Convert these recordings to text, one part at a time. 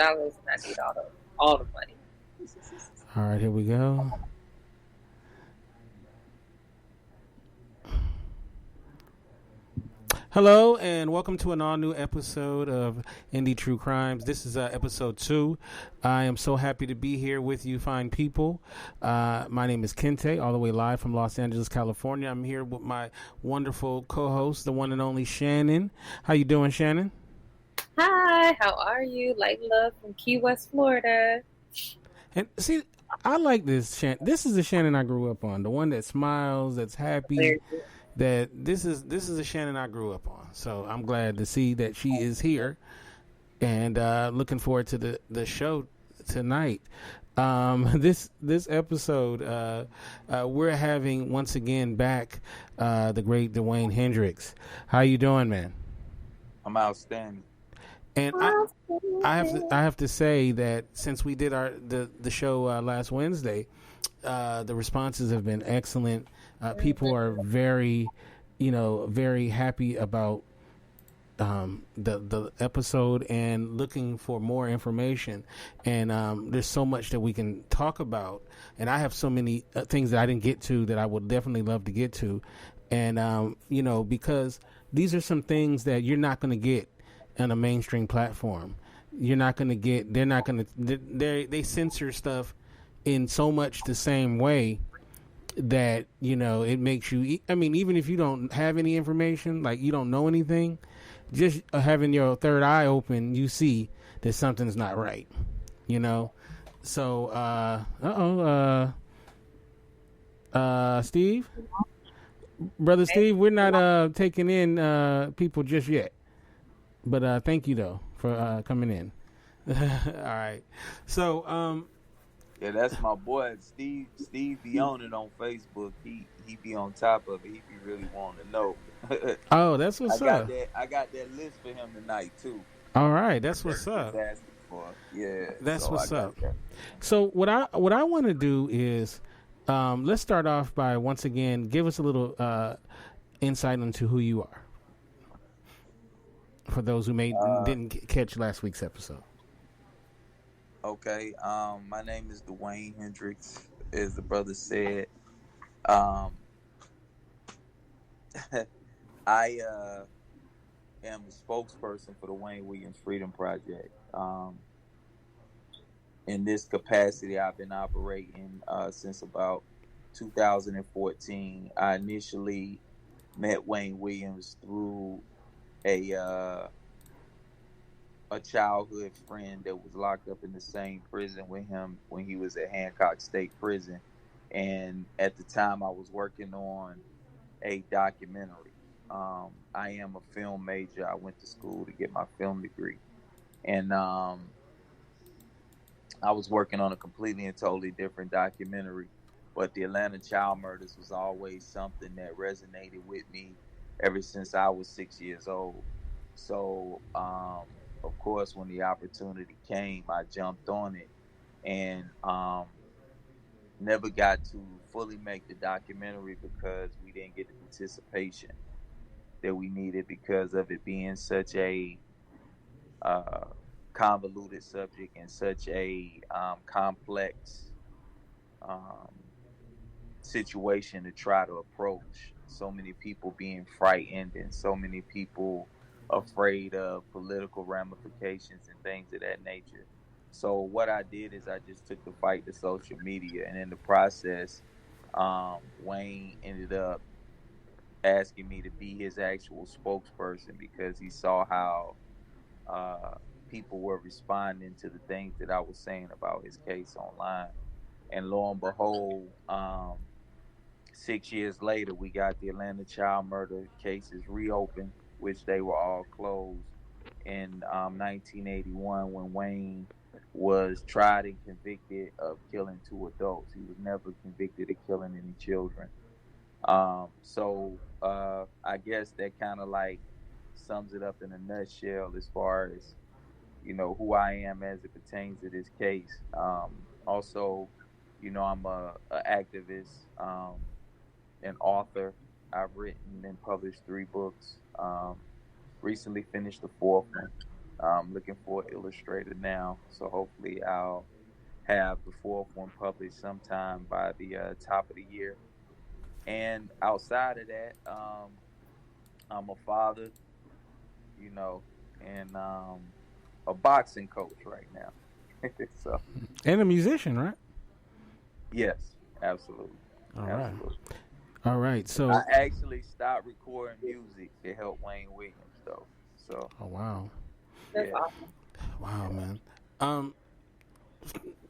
$100 and I need all the money. All right, here we go. Hello and welcome to an all-new episode of Indy True Crimes. This is episode 2. I am so happy to be here with you fine people. My name is Kente, all the way live from Los Angeles, California. I'm here with my wonderful co-host, the one and only Shannon. How you doing, Shannon? Hi, how are you? Light love from Key West, Florida. And see, I like this Shannon. This is the Shannon I grew up on, the one that smiles, that's happy. That this is a Shannon I grew up on. So I'm glad to see that she is here, and looking forward to the show tonight. This episode, we're having once again back the great DeWayne Hendrix. How you doing, man? I'm outstanding. And I have to say that since we did the show last Wednesday, the responses have been excellent. People are very happy about the episode and looking for more information. And there's so much that we can talk about. And I have so many things that I didn't get to that I would definitely love to get to. And, because these are some things that you're not going to get on a mainstream platform. You're not going to get, they censor stuff in so much the same way that it makes you, I mean, even if you don't have any information, like you don't know anything, just having your third eye open, you see that something's not right, so Steve, brother Steve, we're not taking in people just yet, but thank you though for coming in. All right, so yeah, that's my boy Steve. Steve be on it on Facebook. He be on top of it. He be really wanting to know. Oh, that's what's up. I got that list for him tonight too. All right, that's what's up. For. Yeah, that's what's up. So what I want to do is let's start off by once again give us a little insight into who you are for those who didn't catch last week's episode. Okay, my name is DeWayne Hendrix, as the brother said. I am a spokesperson for the Wayne Williams Freedom Project. In this capacity, I've been operating since about 2014. I initially met Wayne Williams through a childhood friend that was locked up in the same prison with him when he was at Hancock State Prison. And at the time I was working on a documentary. I am a film major. I went to school to get my film degree. And I was working on a completely and totally different documentary. But the Atlanta child murders was always something that resonated with me ever since I was 6 years old. So, of course, when the opportunity came, I jumped on it and never got to fully make the documentary because we didn't get the participation that we needed because of it being such a convoluted subject and such a complex situation to try to approach. So many people being frightened and so many people afraid of political ramifications and things of that nature. So what I did is I just took the fight to social media, and in the process, Wayne ended up asking me to be his actual spokesperson because he saw how people were responding to the things that I was saying about his case online. And lo and behold, 6 years later, we got the Atlanta child murder cases reopened, which they were all closed in 1981 when Wayne was tried and convicted of killing 2 adults. He was never convicted of killing any children. So I guess that kind of like sums it up in a nutshell as far as, who I am as it pertains to this case. Also, I'm a activist, an author. I've written and published 3 books. Recently finished the 4th one. I'm looking for an illustrator now, so hopefully I'll have the fourth one published sometime by the top of the year. And outside of that, I'm a father, you know, and a boxing coach right now. So And a musician, right? yes, absolutely, All right. absolutely. All right. I So, actually stopped recording music to help Wayne Williams, though. So oh wow, That's yeah. awesome. wow, man. Um,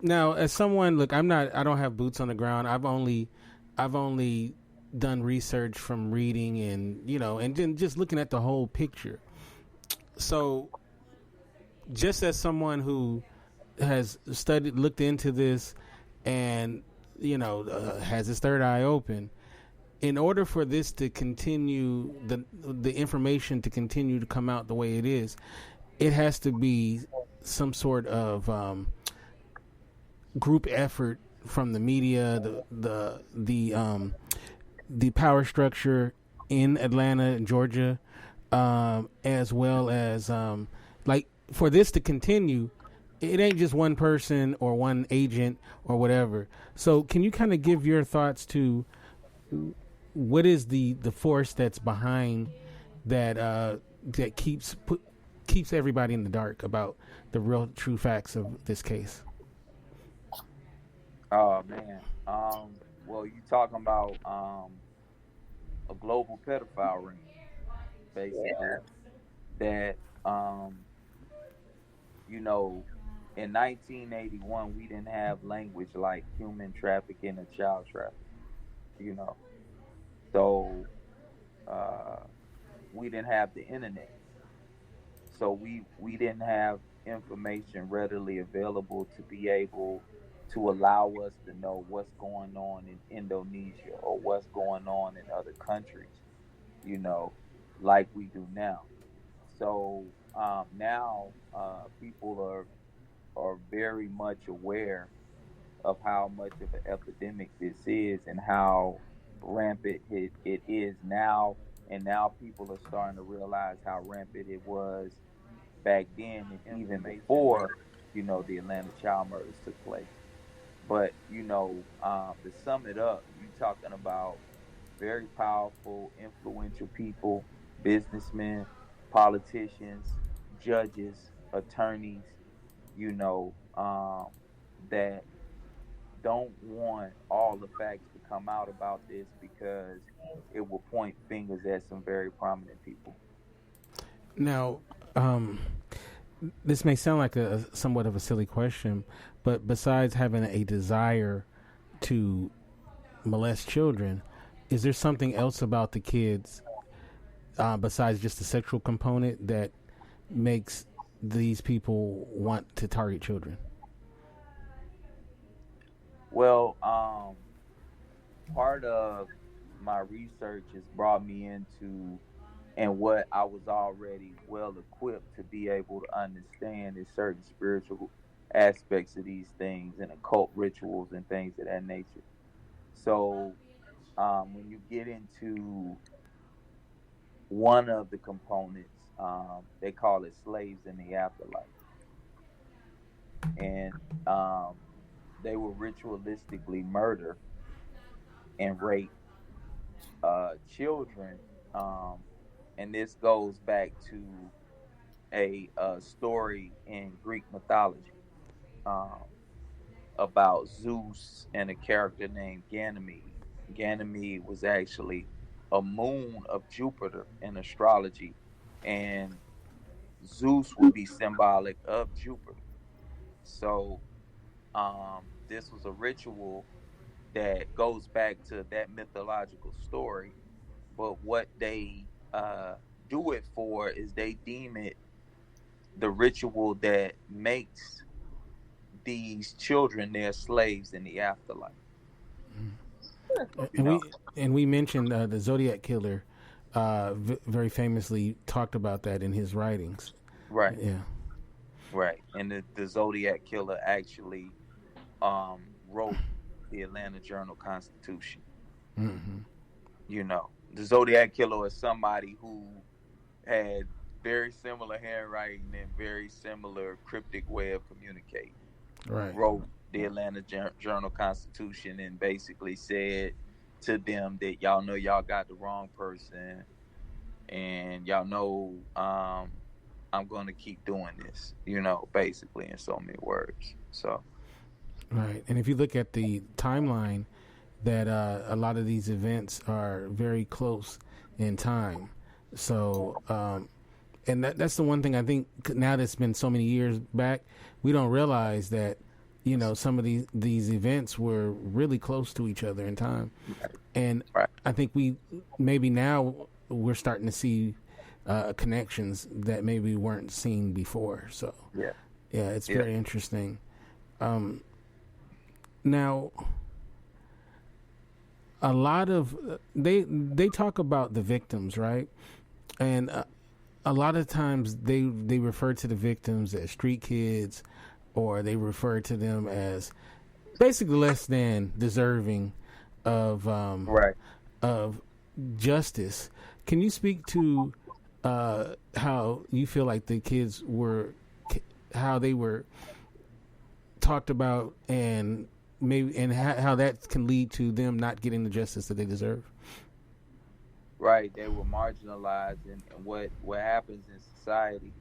Now, as someone, look, I don't have boots on the ground. I've only done research from reading and and then just looking at the whole picture. So, just as someone who has looked into this, and has his third eye open, in order for this to continue, the information to continue to come out the way it is, it has to be some sort of group effort from the media, the power structure in Atlanta and Georgia, as well as like for this to continue, it ain't just one person or one agent or whatever. So, can you kind of give your thoughts to what is the force that's behind that that keeps everybody in the dark about the real true facts of this case? Oh man. Well, you talking about a global pedophile ring, basically. That you know, in 1981 we didn't have language like human trafficking or child trafficking. You know, so uh, we didn't have the internet, so we didn't have information readily available to be able to allow us to know what's going on in Indonesia or what's going on in other countries, you know, like we do now. So now people are very much aware of how much of an epidemic this is and how rampant it is now. And now people are starting to realize how rampant it was back then and even before, the Atlanta child murders took place. But, to sum it up, you talking about very powerful, influential people, businessmen, politicians, judges, attorneys, that don't want all the facts to come out about this because it will point fingers at some very prominent people. Now, um, this may sound like a somewhat of a silly question, but besides having a desire to molest children, is there something else about the kids besides just the sexual component that makes these people want to target children? Well, part of my research has brought me into, and what I was already well equipped to be able to understand, is certain spiritual aspects of these things and occult rituals and things of that nature. So when you get into one of the components, they call it slaves in the afterlife. And they will ritualistically murder and rape children. And this goes back to a story in Greek mythology um, about Zeus and a character named Ganymede. Ganymede was actually a moon of Jupiter in astrology, and Zeus would be symbolic of Jupiter. So this was a ritual that goes back to that mythological story. But what they do it for is they deem it the ritual that makes these children their slaves in the afterlife. You And know, we mentioned the Zodiac killer. Very famously talked about that in his writings. right, Yeah. right. And the Zodiac killer actually wrote the Atlanta Journal Constitution. Mm-hmm. The Zodiac killer is somebody who had very similar handwriting and very similar cryptic way of communicating. Right. Wrote the Atlanta Journal Constitution and basically said to them that y'all know y'all got the wrong person, and y'all know I'm going to keep doing this, basically in so many words. So, Right. And if you look at the timeline, that a lot of these events are very close in time. So, and that's the one thing I think now that's been so many years back, we don't realize that, some of these events were really close to each other in time. And right. I think maybe now we're starting to see connections that maybe weren't seen before. So, yeah, it's very interesting. Now, a lot of they talk about the victims, right? And a lot of times they refer to the victims as street kids, or they refer to them as basically less than deserving of of justice. Can you speak to how you feel like the kids how they were talked about, and maybe how that can lead to them not getting the justice that they deserve? Right, they were marginalized, and what happens in society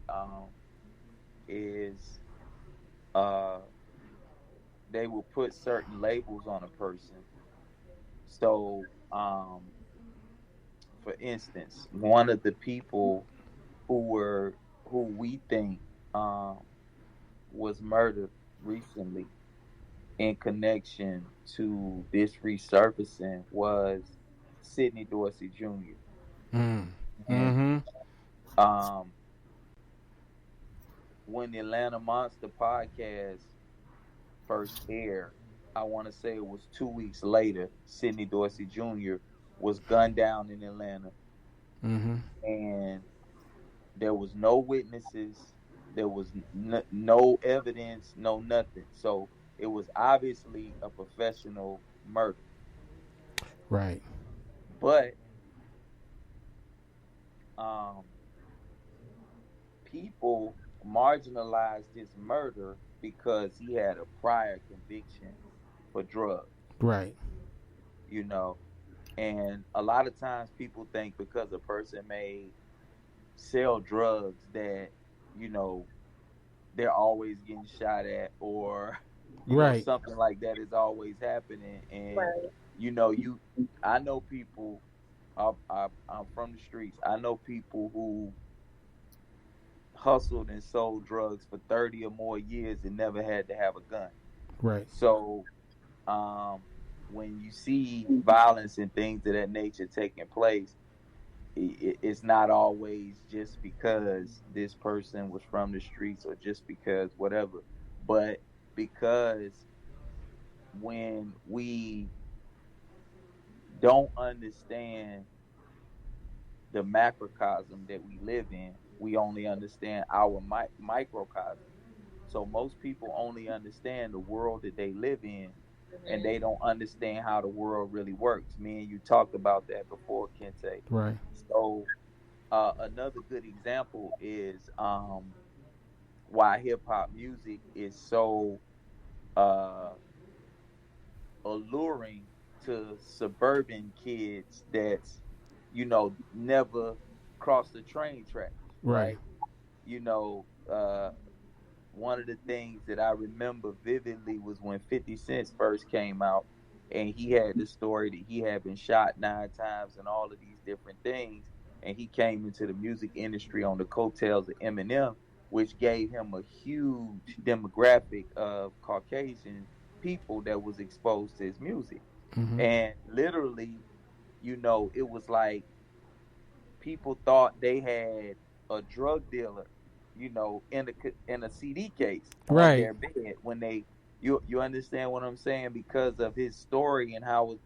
is they will put certain labels on a person. So, for instance, one of the people who we think was murdered recently in connection to this resurfacing was Sidney Dorsey Jr. And when the Atlanta Monster podcast first aired, I want to say it was 2 weeks later, Sidney Dorsey Jr. was gunned down in Atlanta. And there was no witnesses, there was no evidence, no nothing. So it was obviously a professional murder. Right. But people marginalized his murder because he had a prior conviction for drugs. Right. And a lot of times people think because a person may sell drugs that, they're always getting shot at, or something like that is always happening. And I know people. I'm from the streets. I know people who hustled and sold drugs for 30 or more years and never had to have a gun. Right. So, when you see violence and things of that nature taking place, it's not always just because this person was from the streets or just because whatever, but because when we don't understand the macrocosm that we live in, we only understand our microcosm. So most people only understand the world that they live in, and they don't understand how the world really works. Me and you talked about that before, Kente. Right. So another good example is why hip hop music is so alluring to suburban kids that's never crossed the train tracks. Right. One of the things that I remember vividly was when 50 Cent first came out, and he had the story that he had been shot 9 times and all of these different things, and he came into the music industry on the coattails of Eminem, which gave him a huge demographic of Caucasian people that was exposed to his music. And literally, it was like people thought they had a drug dealer, in a CD case on their bed when you understand what I'm saying, because of his story and how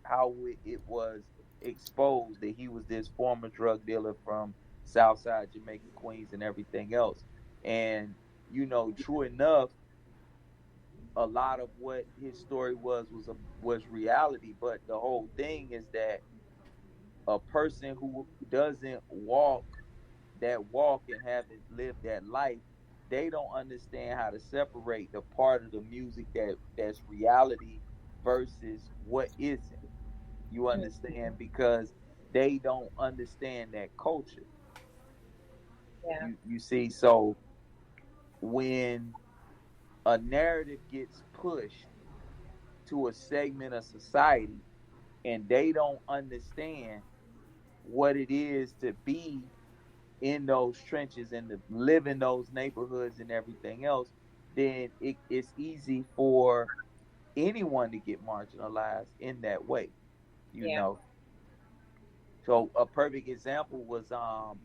it was exposed that he was this former drug dealer from Southside Jamaica, Queens, and everything else. And true enough, a lot of what his story was reality, but the whole thing is that a person who doesn't walk that walk and haven't lived that life, they don't understand how to separate the part of the music that's reality versus what isn't. You understand? Because they don't understand that culture. Yeah. You see, so when a narrative gets pushed to a segment of society and they don't understand what it is to be in those trenches and to live in those neighborhoods and everything else, then it's easy for anyone to get marginalized in that way, you Yeah. know. So a perfect example was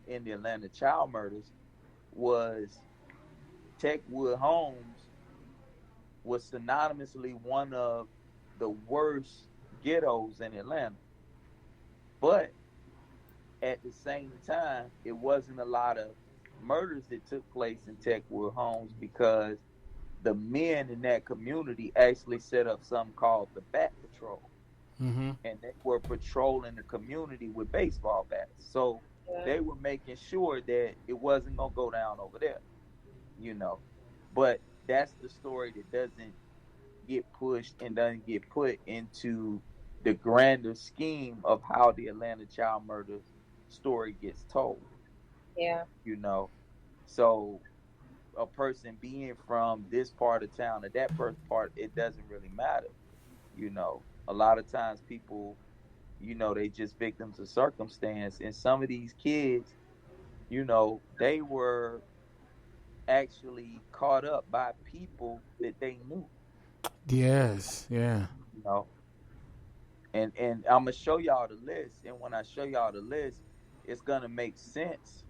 in the Atlanta child murders was Techwood Homes was synonymously one of the worst ghettos in Atlanta. But at the same time, it wasn't a lot of murders that took place in Techwood Homes because the men in that community actually set up something called the Bat Patrol. Mm-hmm. And they were patrolling the community with baseball bats. So Yeah. they were making sure that it wasn't going to go down over there, you know. But that's the story that doesn't get pushed and doesn't get put into the grander scheme of how the Atlanta child murder story gets told, Yeah. you know. So a person being from this part of town or that part, it doesn't really matter, you know. A lot of times people, you know, they just victims of circumstance. And some of these kids, you know, they were actually caught up by people that they knew, Yes. Yeah. you know. And I'm gonna show y'all the list. And when I show y'all the list, it's gonna make sense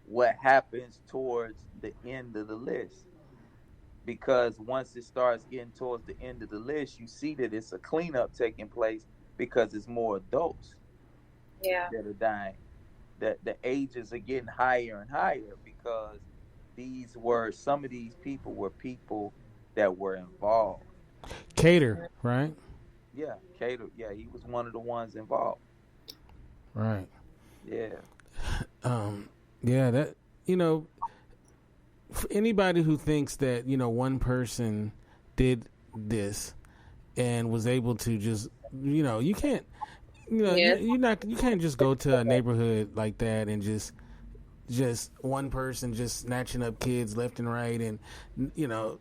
what happens towards the end of the list. Because once it starts getting towards the end of the list, you see that it's a cleanup taking place because it's more adults Yeah. that are dying. The ages are getting higher and higher because some of these people were people that were involved. Cater, right? Yeah, Cato, yeah, he was one of the ones involved. Right. Yeah. Um, yeah, that, you know, for anybody who thinks that, you know, one person did this and was able to just, you know, you can't, you know, Yeah. you can't just go to a neighborhood like that and just one person just snatching up kids left and right. And, you know,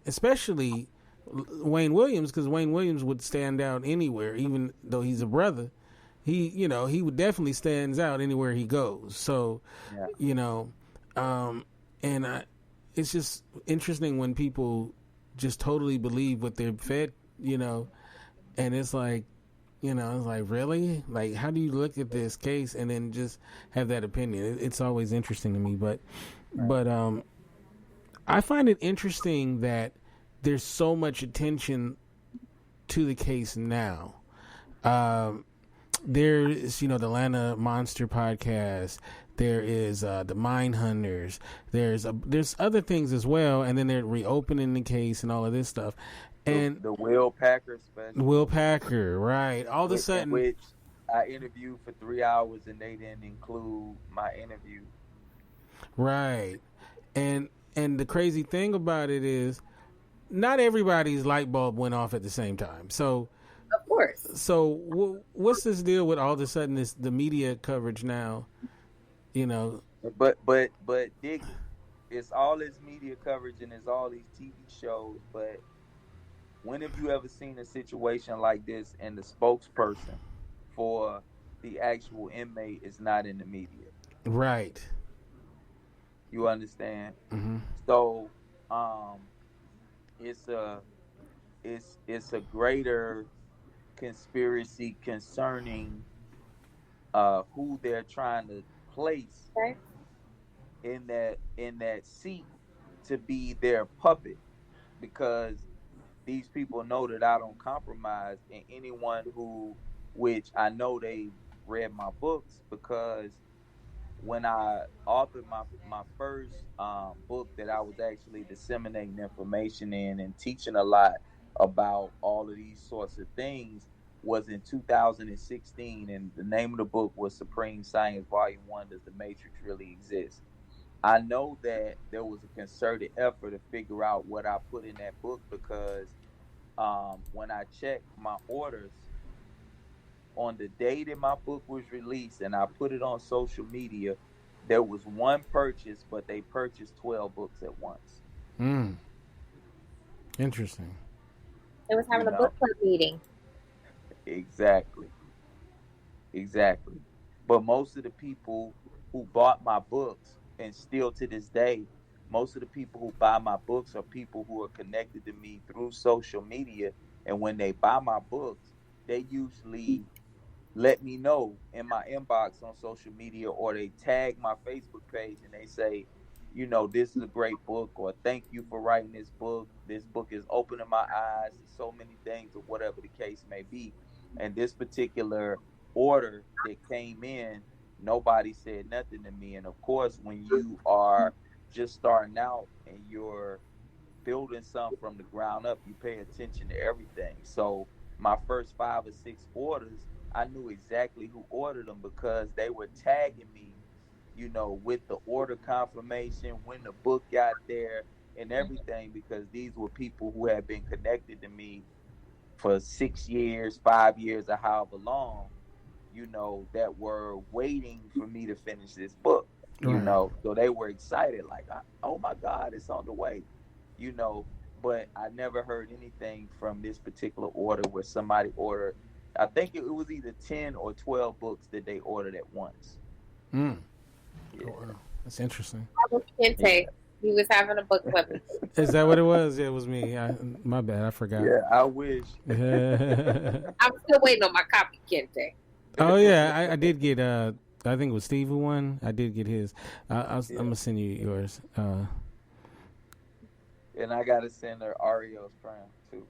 especially Wayne Williams, because Wayne Williams would stand out anywhere, even though he's a brother. He, you know, he would definitely stands out anywhere he goes. So, Yeah. you know, and it's just interesting when people just totally believe what they're fed, you know, and it's like, you know, it's like, really? Like, how do you look at this case and then just have that opinion? It's always interesting to me, but I find it interesting that there's so much attention to the case now. There's, you know, the Atlanta Monster podcast. There is the Mind Hunters. There's other things as well, and then they're reopening the case and all of this stuff. And the Will Packer special. Will Packer, right? All of a sudden, which I interviewed for 3 hours and they didn't include my interview. right? And the crazy thing about it is, not everybody's light bulb went off at the same time. So, Of course. so what's this deal with all of a sudden the media coverage now? You know, But dig it. It's all this media coverage and it's all these TV shows, but when have you ever seen a situation like this and the spokesperson for the actual inmate is not in the media? right? You understand? Mm-hmm. So it's a greater conspiracy concerning who they're trying to place Okay. in that seat to be their puppet, because these people know that I don't compromise. And anyone who, which I know they read my books, because when I authored my first book that I was actually disseminating information in and teaching a lot about all of these sorts of things, was in 2016, and the name of the book was Supreme Science Volume 1, Does the Matrix Really Exist? I know that there was a concerted effort to figure out what I put in that book, because when I checked my orders on the day that my book was released and I put it on social media, there was one purchase, but they purchased 12 books at once. Interesting. It was having a book club meeting. Exactly. But most of the people who bought my books, and still to this day, most of the people who buy my books are people who are connected to me through social media. And when they buy my books, they usually let me know in my inbox on social media, or they tag my Facebook page and they say, you know, this is a great book, or thank you for writing this book. This book is opening my eyes to so many things, or whatever the case may be. And this particular order that came in, nobody said nothing to me. And of course, when you are just starting out and you're building something from the ground up, you pay attention to everything. So my first 5 or 6 orders, I knew exactly who ordered them, because they were tagging me, you know, with the order confirmation, when the book got there and everything, because these were people who had been connected to me for 6 years, 5 years, or however long, you know, that were waiting for me to finish this book, you know. So they were excited, like, oh my God, it's on the way, you know. But I never heard anything from this particular order where somebody ordered, I think it was either 10 or 12 books that they ordered at once. Yeah. Oh, wow. That's interesting. That was Kente. He was having a book club. Is that what it was? Yeah, it was me. My bad. I forgot. Yeah, I wish. I'm still waiting on my copy, Kente. Oh yeah, I did get. I think it was Steve who won. I did get his. I'm gonna send you yours. And I gotta send her Ario's crown too.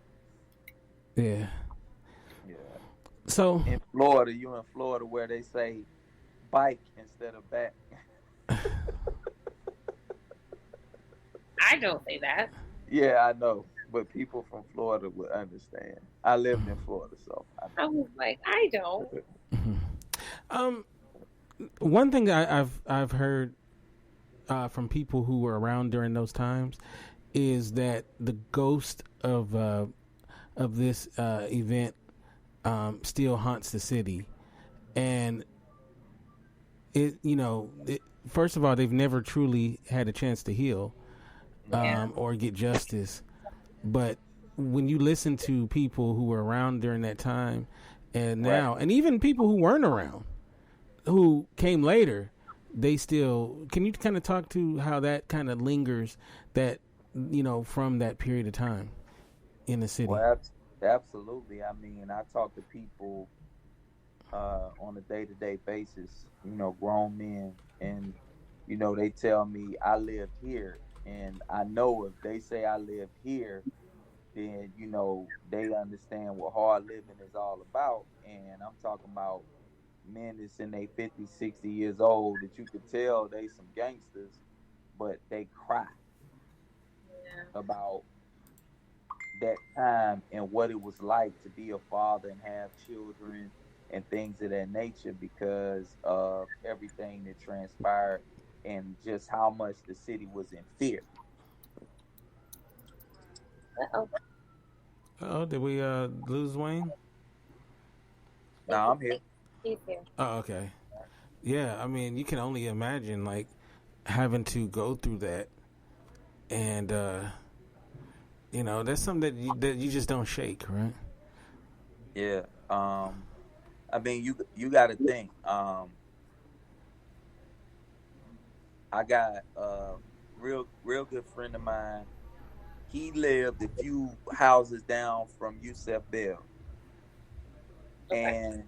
Yeah. Yeah. So in Florida, where they say bike instead of back. I don't say that. Yeah, I know, but people from Florida would understand. I lived in Florida, so I was like, I don't. One thing I've heard from people who were around during those times is that the ghost of this event still haunts the city, and first of all, they've never truly had a chance to heal or get justice. But when you listen to people who were around during that time and now, and even people who weren't around, who came later, they still, can you kind of talk to how that kind of lingers, that, from that period of time in the city? Well, absolutely. I mean, I talk to people on a day-to-day basis, grown men, and, they tell me I live here. And I know if they say I live here, then, they understand what hard living is all about. And I'm talking about men that's in their 50, 60 years old that you could tell they some gangsters, but they cry about that time and what it was like to be a father and have children and things of that nature, because of everything that transpired and just how much the city was in fear. Did we lose Wayne? No, I'm here. He's here. Oh, okay. Yeah, I mean, you can only imagine, like, having to go through that, and that's something that you just don't shake, right? Yeah. I mean, you got to think. I got a real good friend of mine. He lived a few houses down from Yusef Bell, and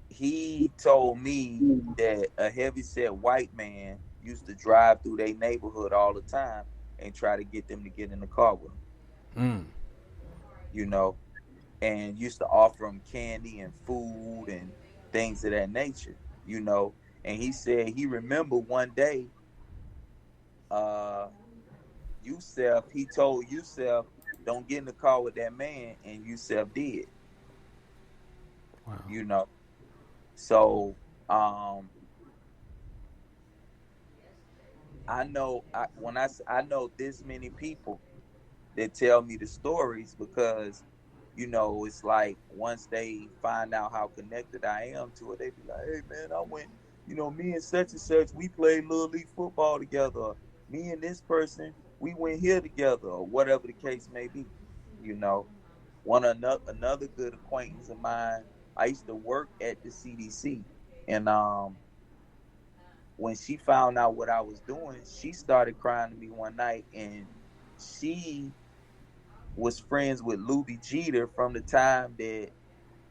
he told me that a heavyset white man used to drive through their neighborhood all the time and try to get them to get in the car with him. And used to offer them candy and food and things of that nature, And he said he remembered one day, he told Yusef, don't get in the car with that man, and Yusef did. Wow. You know, so I know I know this many people that tell me the stories because it's like once they find out how connected I am to it, they be like, "Hey man, I went, me and such, we played little league football together. Or, me and this person, we went here together, or whatever the case may be." You know, another good acquaintance of mine. I used to work at the CDC, and when she found out what I was doing, she started crying to me one night, and she was friends with Luby Jeter from the time that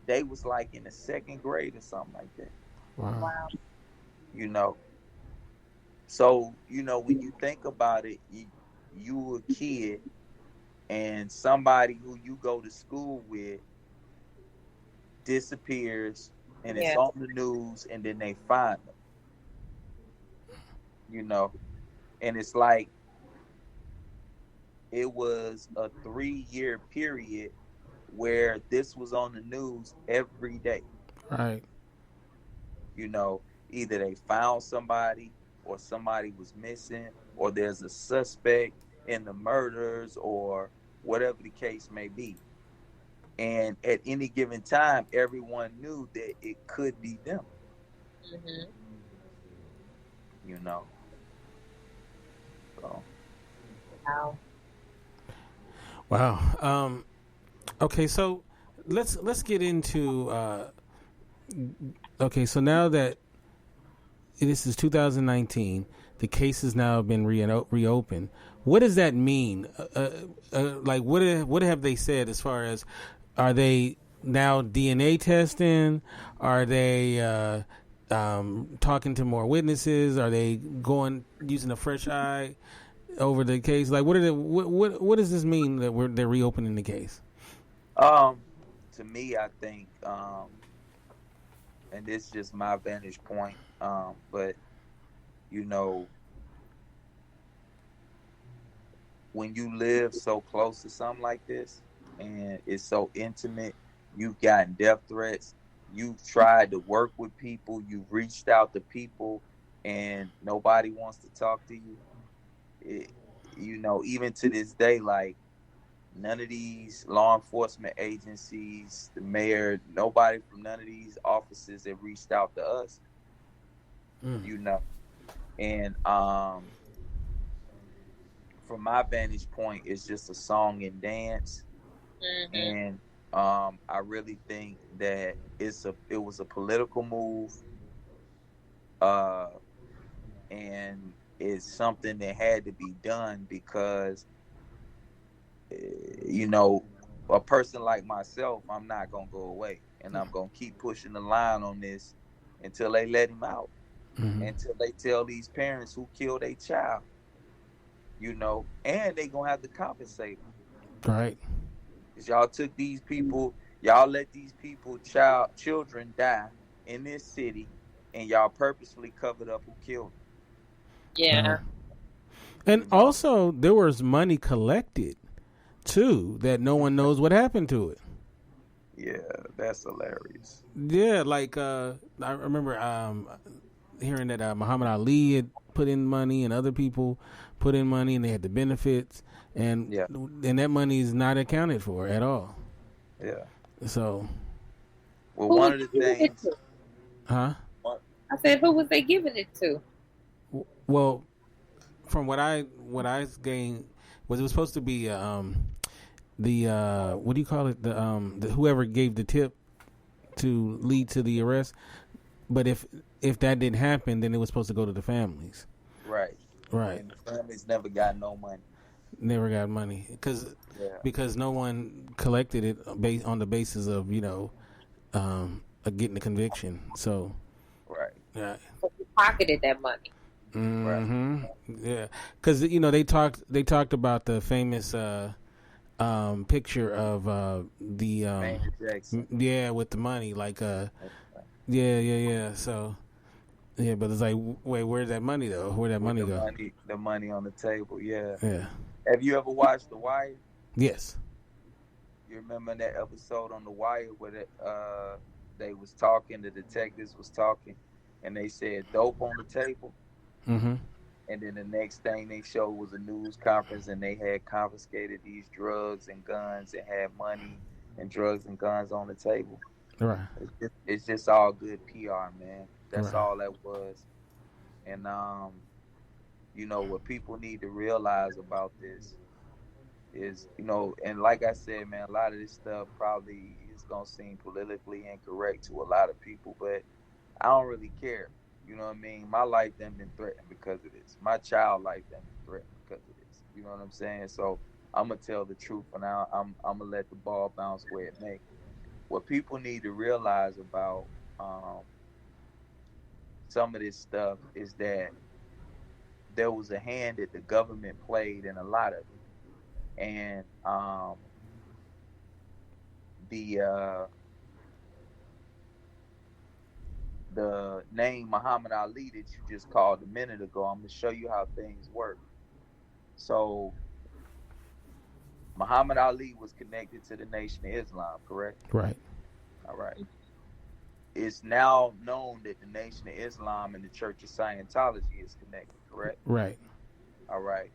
they was like in the second grade or something like that. Wow. Wow. You know, so when you think about it, you a kid, and somebody who you go to school with disappears, and it's Yeah. on the news, and then they find them. And it's like it was a 3-year period where this was on the news every day. Right. Either they found somebody, or somebody was missing, or there's a suspect in the murders, or whatever the case may be. And at any given time, everyone knew that it could be them. Mm-hmm. So. Wow. Wow. Okay, so let's get into. Okay, so now that this is 2019, the case has now been reopened. What does that mean? Like, what have they said as far as, are they now DNA testing? Are they talking to more witnesses? Are they going using a fresh eye over the case? Like, what does this mean that they're reopening the case? To me, I think, and this is just my vantage point, but when you live so close to something like this and it's so intimate, you've gotten death threats, you've tried to work with people, you've reached out to people, and nobody wants to talk to you. Even to this day, like, none of these law enforcement agencies, the mayor, nobody from none of these offices have reached out to us. And from my vantage point, it's just a song and dance. Mm-hmm. And I really think that it was a political move, and it's something that had to be done because a person like myself, I'm not gonna go away, and I'm gonna keep pushing the line on this until they let him out, until they tell these parents who killed their child, and they gonna have to compensate them. Right. Because y'all took these people, y'all let these people children die in this city, and y'all purposefully covered up who killed them. Yeah. And also, there was money collected too that no one knows what happened to it. Yeah, that's hilarious. Yeah, like I remember hearing that Muhammad Ali had put in money, and other people put in money, and they had the benefits, and that money is not accounted for at all. Yeah. So, well, one of the things, huh? I said, who was they giving it to? Well, from what I gained, was it was supposed to be the what do you call it, the whoever gave the tip to lead to the arrest, but if that didn't happen, then it was supposed to go to the families. Right. And the families never got no money. Never got money because no one collected it on the basis of getting the conviction. So so you pocketed that money. Mm-hmm. Yeah, because they talked about the famous picture of the with the money, like So but it's like, wait, where's that money though? Where'd that money go? The money on the table. Yeah. Yeah. Have you ever watched The Wire? Yes. You remember that episode on The Wire where they was talking, the detectives was talking, and they said dope on the table. Mm-hmm. And then the next thing they showed was a news conference, and they had confiscated these drugs and guns and had money and drugs and guns on the table. Right. It's just all good PR, man. That's Right. all that was. And you know, what people need to realize about this is, you know, and like I said, man, a lot of this stuff probably is gonna seem politically incorrect to a lot of people, but I don't really care. You know what I mean? My life done been threatened because of this. My child life done been threatened because of this. You know what I'm saying? So I'm gonna tell the truth, and I'm gonna let the ball bounce where it may. What people need to realize about some of this stuff is that there was a hand that the government played in a lot of it, and the name Muhammad Ali that you just called a minute ago, I'm going to show you how things work. So Muhammad Ali was connected to the Nation of Islam, correct? Right. All right. It's now known that the Nation of Islam and the Church of Scientology is connected, correct? Right. All right.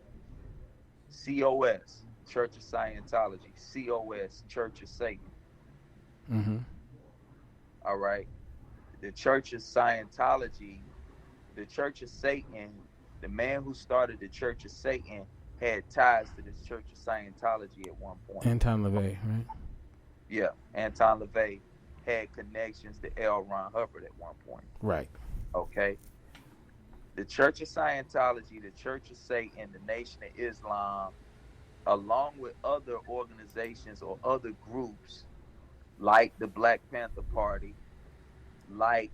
COS, Church of Scientology. COS, Church of Satan. Mm-hmm. All right. The Church of Scientology, the Church of Satan, the man who started the Church of Satan had ties to this Church of Scientology at one point. Anton LaVey, right? Yeah, Anton LaVey had connections to L. Ron Hubbard at one point. Right. Okay. The Church of Scientology, the Church of Satan, the Nation of Islam, along with other organizations or other groups like the Black Panther Party, like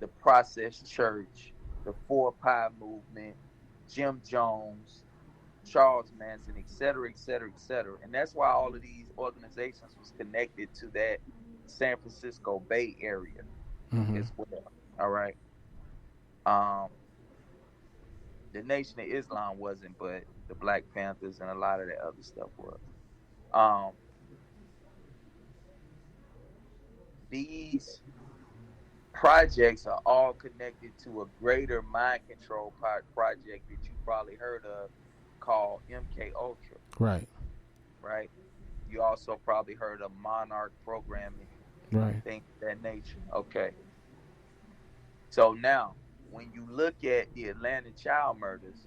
the Process Church, the 4 Pi Movement, Jim Jones, Charles Manson, et cetera, et cetera, et cetera. And that's why all of these organizations was connected to that San Francisco Bay Area as well. All right. The Nation of Islam wasn't, but the Black Panthers and a lot of that other stuff was. These projects are all connected to a greater mind control project that you probably heard of called MK Ultra. Right. Right. You also probably heard of Monarch programming. Right. Things of that nature. Okay. So now, when you look at the Atlanta child murders,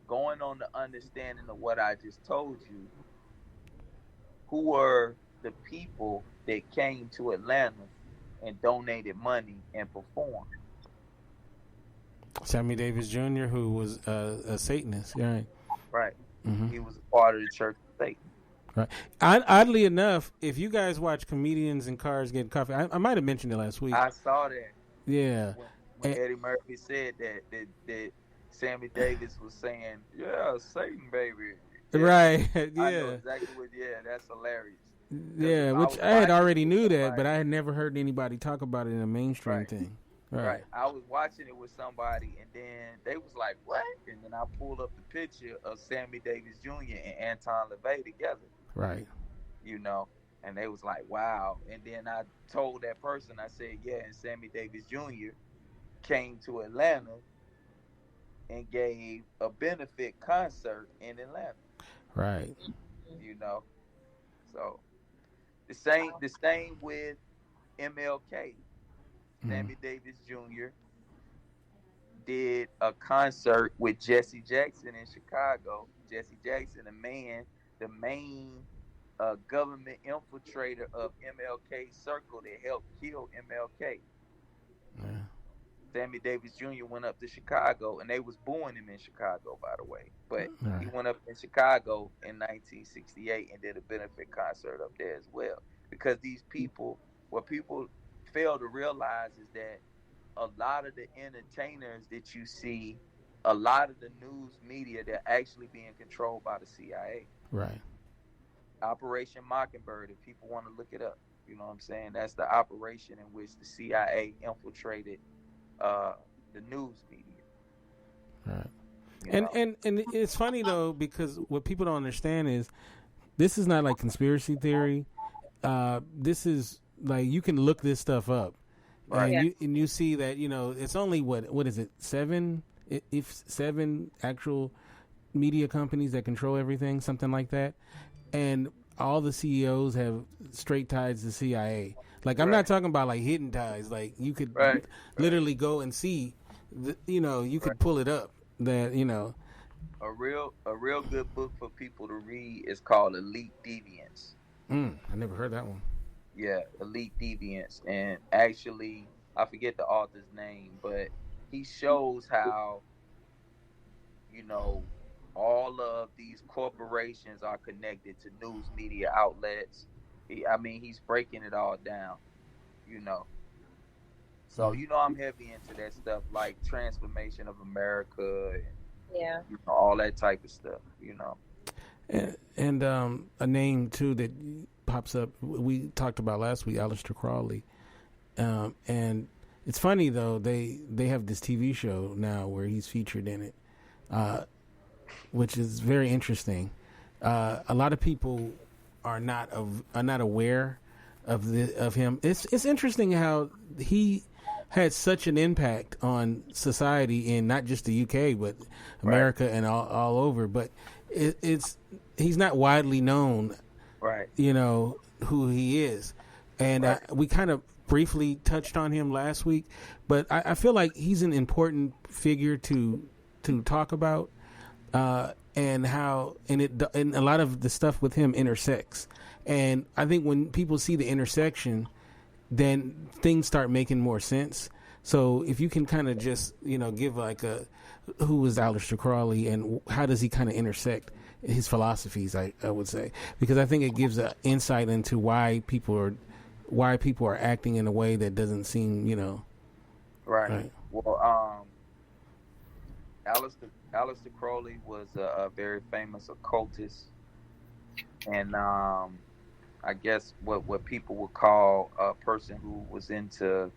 going on the understanding of what I just told you, who were the people that came to Atlanta and donated money and performed? Sammy Davis Jr., who was a Satanist, right? Right. Mm-hmm. He was a part of the Church of Satan. Right. Oddly enough, if you guys watch Comedians in Cars Getting Coffee, I might have mentioned it last week. I saw that. Yeah. When Eddie Murphy said that Sammy Davis was saying, "Yeah, Satan, baby." Yeah. Right. Yeah. I know exactly what. Yeah, that's hilarious. Yeah, which I had already knew that, but I had never heard anybody talk about it in a mainstream thing. Right. I was watching it with somebody, and then they was like, "What?" And then I pulled up the picture of Sammy Davis Jr. and Anton LaVey together. Right. You know, and they was like, "Wow." And then I told that person, I said, "Yeah," and Sammy Davis Jr. came to Atlanta and gave a benefit concert in Atlanta. Right. You know, so the same with MLK. Sammy Davis Jr. did a concert with Jesse Jackson in Chicago. Jesse Jackson, the main government infiltrator of MLK's circle that helped kill MLK. Yeah. Sammy Davis Jr. went up to Chicago, and they was booing him in Chicago, by the way. But he went up in Chicago in 1968 and did a benefit concert up there as well. Because these people, what people fail to realize is that a lot of the entertainers that you see, a lot of the news media, they're actually being controlled by the CIA. Right. Operation Mockingbird, if people want to look it up, you know what I'm saying? That's the operation in which the CIA infiltrated the news media. Right. And it's funny though, because what people don't understand is this is not like conspiracy theory. This is like you can look this stuff up, Right. and you see that it's only what is it, seven, if seven actual media companies that control everything, something like that, and all the CEOs have straight ties to CIA. Like I'm not talking about like hidden ties. Like you could literally go and see, you could pull it up. That a real good book for people to read is called Elite Deviance. I never heard that one. Yeah, Elite Deviance, and actually I forget the author's name, but he shows how all of these corporations are connected to news media outlets. He's breaking it all down, So I'm heavy into that stuff, like Transformation of America, and all that type of stuff. And a name too that pops up. We talked about last week, Aleister Crowley, and it's funny though they have this TV show now where he's featured in it, which is very interesting. A lot of people are not aware of him. It's interesting how he had such an impact on society in not just the UK but America and all over. But he's not widely known, right? Who he is, and we kind of briefly touched on him last week. But I feel like he's an important figure to talk about. And how and a lot of the stuff with him intersects, and I think when people see the intersection, then things start making more sense. So if you can kind of just give like who is Aleister Crowley and how does he kind of intersect his philosophies, I would say, because I think it gives an insight into why people are acting in a way that doesn't seem right. Well, Aleister Crowley was a very famous occultist, and I guess what people would call a person who was into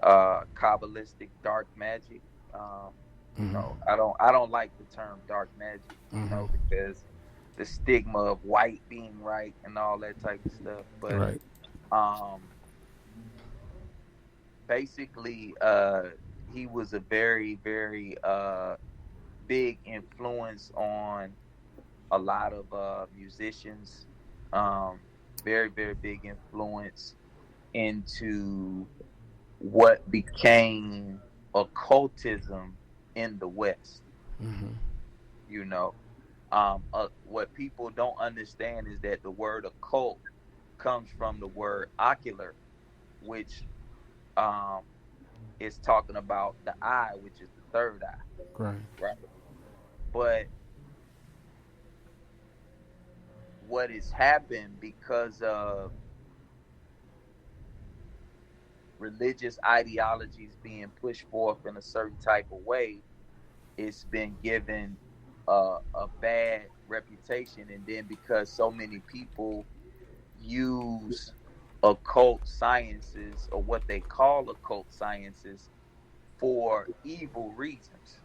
Kabbalistic dark magic. I don't like the term dark magic, because the stigma of white being right and all that type of stuff. But basically, he was a very, very big influence on a lot of musicians. Very, very big influence into what became occultism in the West. What people don't understand is that the word occult comes from the word ocular, which is talking about the eye, which is the third eye. Right. But what has happened because of religious ideologies being pushed forth in a certain type of way, it's been given a bad reputation. And then because so many people use occult sciences, or what they call occult sciences, for evil reasons.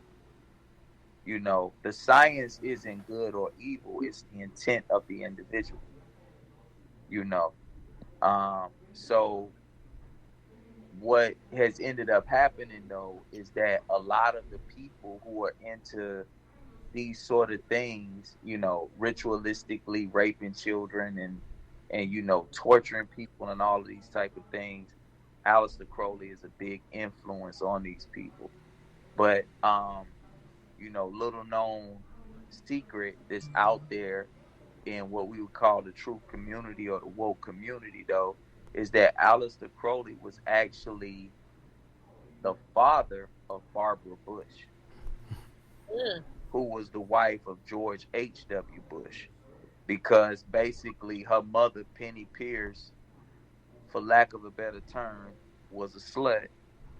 The science isn't good or evil, it's the intent of the individual. So what has ended up happening though is that a lot of the people who are into these sort of things, ritualistically raping children and torturing people and all of these type of things, Aleister Crowley is a big influence on these people. But little known secret that's out there in what we would call the truth community or the woke community though, is that Aleister Crowley was actually the father of Barbara Bush, who was the wife of George H.W. Bush, because basically her mother, Penny Pierce, for lack of a better term, was a slut,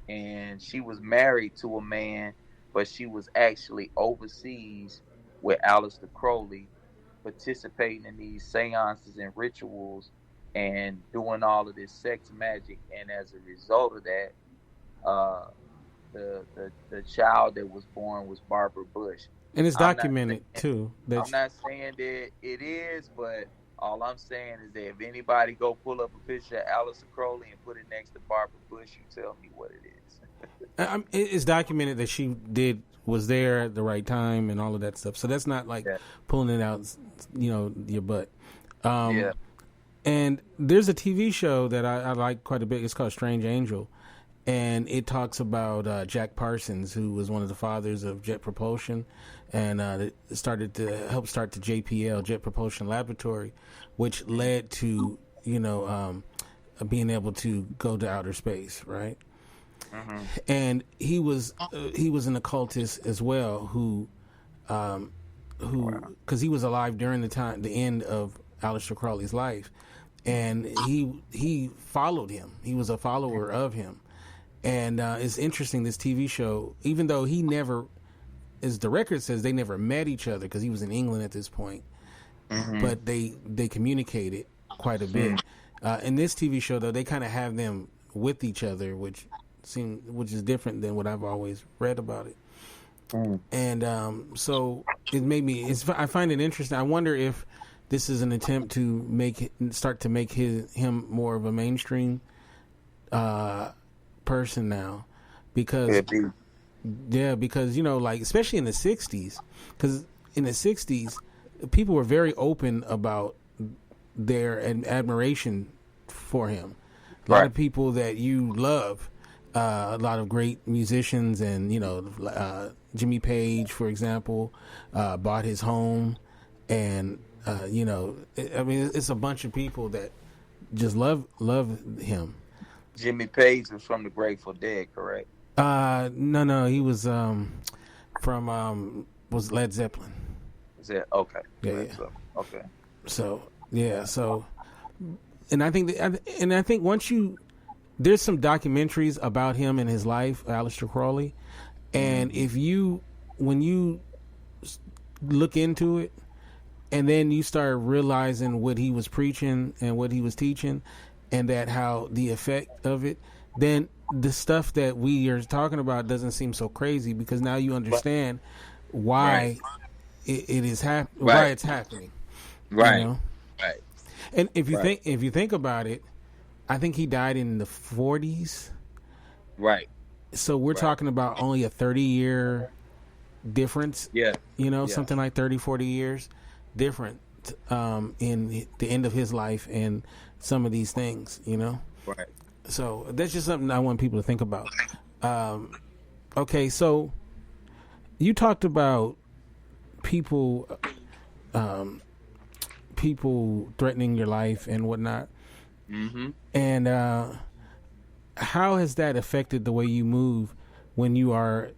and she was married to a man, but she was actually overseas with Aleister Crowley, participating in these seances and rituals and doing all of this sex magic. And as a result of that, the child that was born was Barbara Bush. And it's documented too. I'm not saying that it is, but All I'm saying is that if anybody go pull up a picture of Aleister Crowley and put it next to Barbara Bush, you tell me what it is. It's documented that she was there at the right time and all of that stuff. So that's not like pulling it out, your butt. Yeah. And there's a TV show that I like quite a bit. It's called Strange Angel, and it talks about Jack Parsons, who was one of the fathers of jet propulsion, and started to help start the JPL, Jet Propulsion Laboratory, which led to being able to go to outer space, right? Mm-hmm. And he was an occultist as well, who because he was alive during the end of Aleister Crowley's life, and he followed him. He was a follower of him, and it's interesting, this TV show, even though he never, as the record says, they never met each other because he was in England at this point, but they communicated quite a bit. In this TV show, though, they kind of have them with each other, which is different than what I've always read about it. And so it made me. I find it interesting. I wonder if this is an attempt to start to make him more of a mainstream person now, because like, especially in the 60s, because in the 60s people were very open about their admiration for him. A lot of people that you love, a lot of great musicians, and Jimmy Page, for example, bought his home, and it's a bunch of people that just love him. Jimmy Page was from the Grateful Dead, correct? No, he was from was Led Zeppelin. Is that okay? Yeah. Okay. So and I think once there's some documentaries about him and his life, Aleister Crowley, and when you look into it, and then you start realizing what he was preaching and what he was teaching, and that how the effect of it, then the stuff that we are talking about doesn't seem so crazy, because now you understand why it is why it's happening. Right. Right. And if you think about it, I think he died in the 40s. Right. So we're talking about only a 30-year difference. Yeah. Something like 30, 40 years different in the end of his life and some of these things, Right. So that's just something I want people to think about. Okay, so you talked about people threatening your life and whatnot. Mm-hmm. And how has that affected the way you move when you are,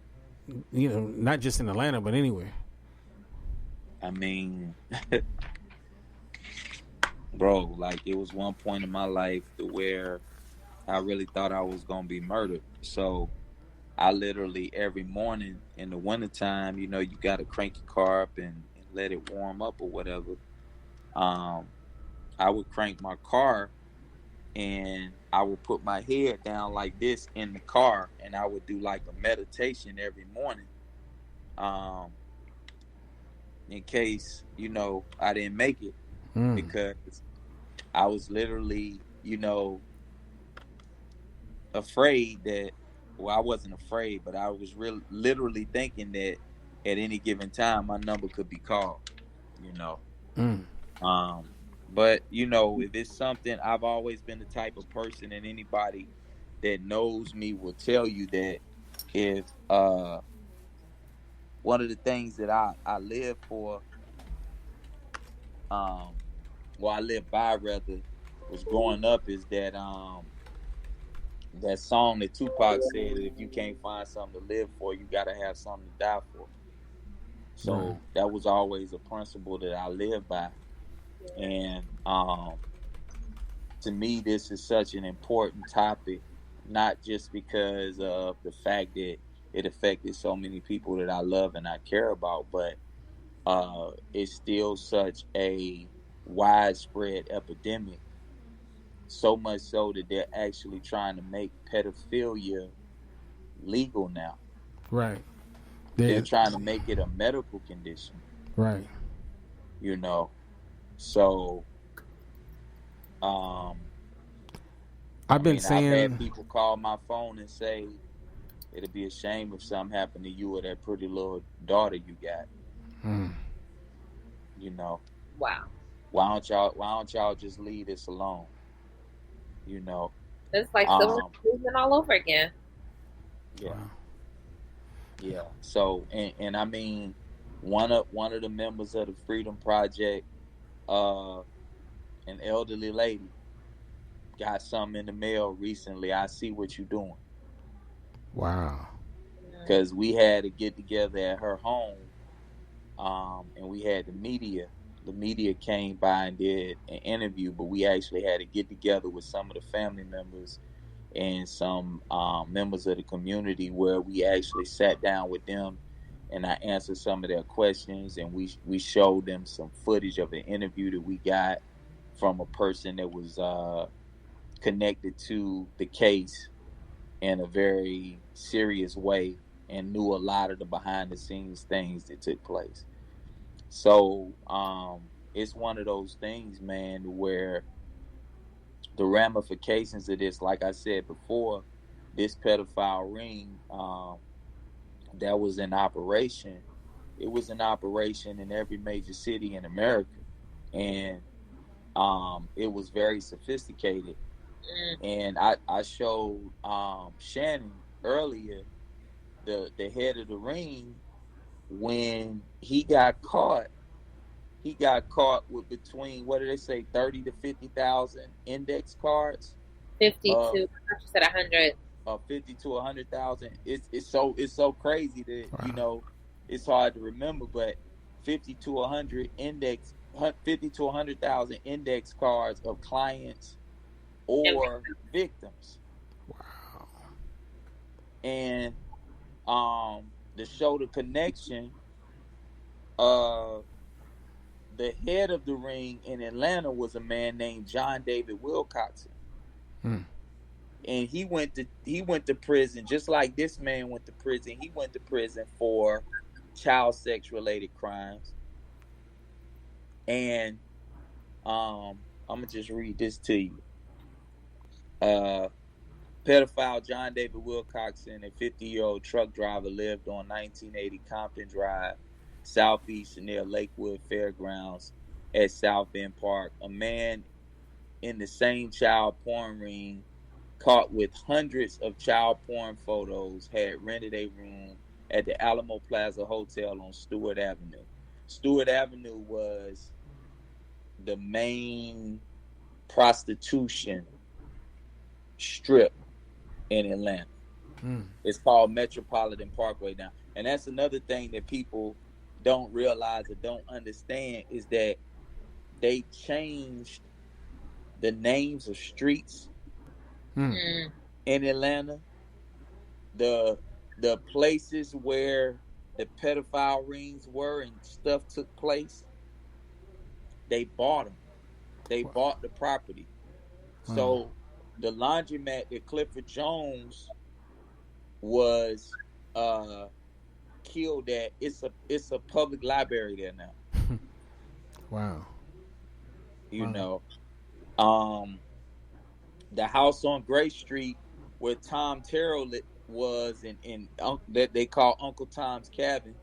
not just in Atlanta, but anywhere? I mean, bro, like, it was one point in my life to where I really thought I was going to be murdered. So I literally, every morning in the wintertime, you got to crank your car up and let it warm up or whatever. I would crank my car and I would put my head down like this in the car, and I would do like a meditation every morning. In case, I didn't make it, because I was literally, afraid that, well, I wasn't afraid, but I was literally thinking that at any given time my number could be called, But, if it's something, I've always been the type of person, and anybody that knows me will tell you that if one of the things that I live for, I live by, rather, was growing up, is that that song that Tupac said, if you can't find something to live for, you got to have something to die for. So that was always a principle that I live by. And to me, this is such an important topic, not just because of the fact that it affected so many people that I love and I care about, but it's still such a widespread epidemic, so much so that they're actually trying to make pedophilia legal now. Right. They're trying to make it a medical condition. Right. So Um, I've been I've had saying, people call my phone and say it'd be a shame if something happened to you or that pretty little daughter you got. mm, You know, Wow. why don't y'all just leave this alone? You know, It's like someone um, moving all over again. yeah, wow. yeah. So, and I mean, one of the members of the Freedom Project, uh, an elderly lady, got something in the mail recently. I see what you're doing, Wow. because we had to get together at her home, and we had the media. The media came by and did an interview, but we actually had to get together with some of the family members and some members of the community where we actually sat down with them, and I answered some of their questions, and we showed them some footage of an interview that we got from a person that was connected to the case in a very serious way and knew a lot of the behind the scenes things that took place. So it's one of those things, man, where the ramifications of this, like I said before, this pedophile ring that was in operation, it was in operation in every major city in America. And it was very sophisticated. And I showed Shannon earlier, the head of the ring, when he got caught with between, what did they say, 30 to 50,000 index cards 52. of I thought you said 100. 50 to 100,000. It's so crazy that Wow. it's hard to remember, but 50 to 100 index 50 to 100,000 index cards of clients And or victims. Wow. And to show the connection, uh the head of the ring in Atlanta was a man named John David Wilcoxon. Mm. And he went to prison just like this man went to prison. He went to prison for child sex related crimes. And I'm gonna just read this to you. Uh Pedophile John David Wilcoxon, a 50-year-old truck driver, lived on 1980 Compton Drive, southeast near Lakewood Fairgrounds at South Bend Park. A man in the same child porn ring, caught with hundreds of child porn photos, had rented a room at the Alamo Plaza Hotel on Stewart Avenue. Stewart Avenue was the main prostitution strip in Atlanta. Mm. It's called Metropolitan Parkway now. And that's another thing that people don't realize or don't understand, is that they changed the names of streets Mm. in Atlanta. The places where the pedophile rings were and stuff took place, they bought them. They Wow. bought the property. Mm. So the laundromat that Clifford Jones was killed at, it's a public library there now. Wow. You Wow. know, the house on Gray Street where Tom Terrell was in that they call Uncle Tom's Cabin.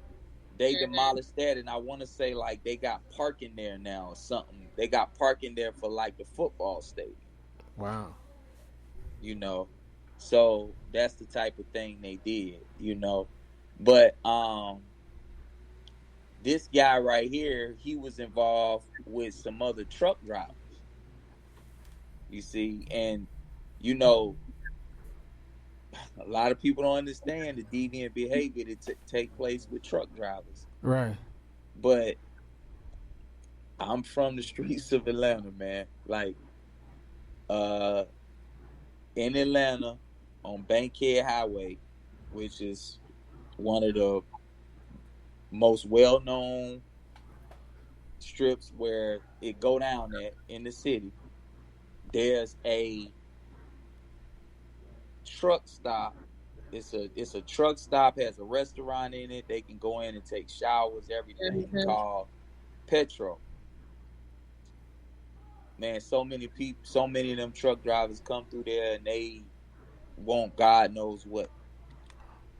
They demolished that, and I want to say like they got parking there now or something. They got parking there for like the football stadium. Wow. You know, so that's the type of thing they did. You know, but this guy right here, he was involved with some other truck drivers. You see, and you know, a lot of people don't understand the deviant behavior that take place with truck drivers. Right. But I'm from the streets of Atlanta, man. Like, uh, in Atlanta on Bankhead Highway, which is one of the most well-known strips where it go down at in the city. There's a truck stop. It's a truck stop, has a restaurant in it. They can go in and take showers, everything, called Petro. man, so many people, so many of them truck drivers come through there and they want God knows what.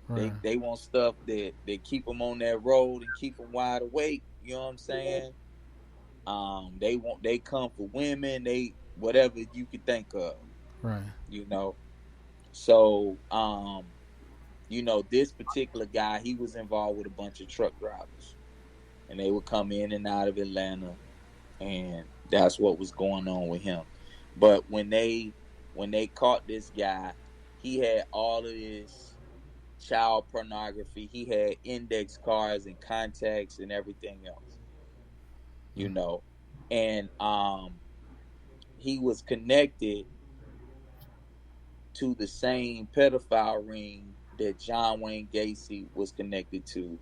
Right. They want stuff that keep them on that road and keep them wide awake. You know what I'm saying? They come for women, they whatever you could think of. Right. You know. So this particular guy, he was involved with a bunch of truck drivers, and they would come in and out of Atlanta, and that's what was going on with him. But when they caught this guy, he had all of this child pornography. He had index cards and contacts and everything else, and he was connected to the same pedophile ring that John Wayne Gacy was connected to.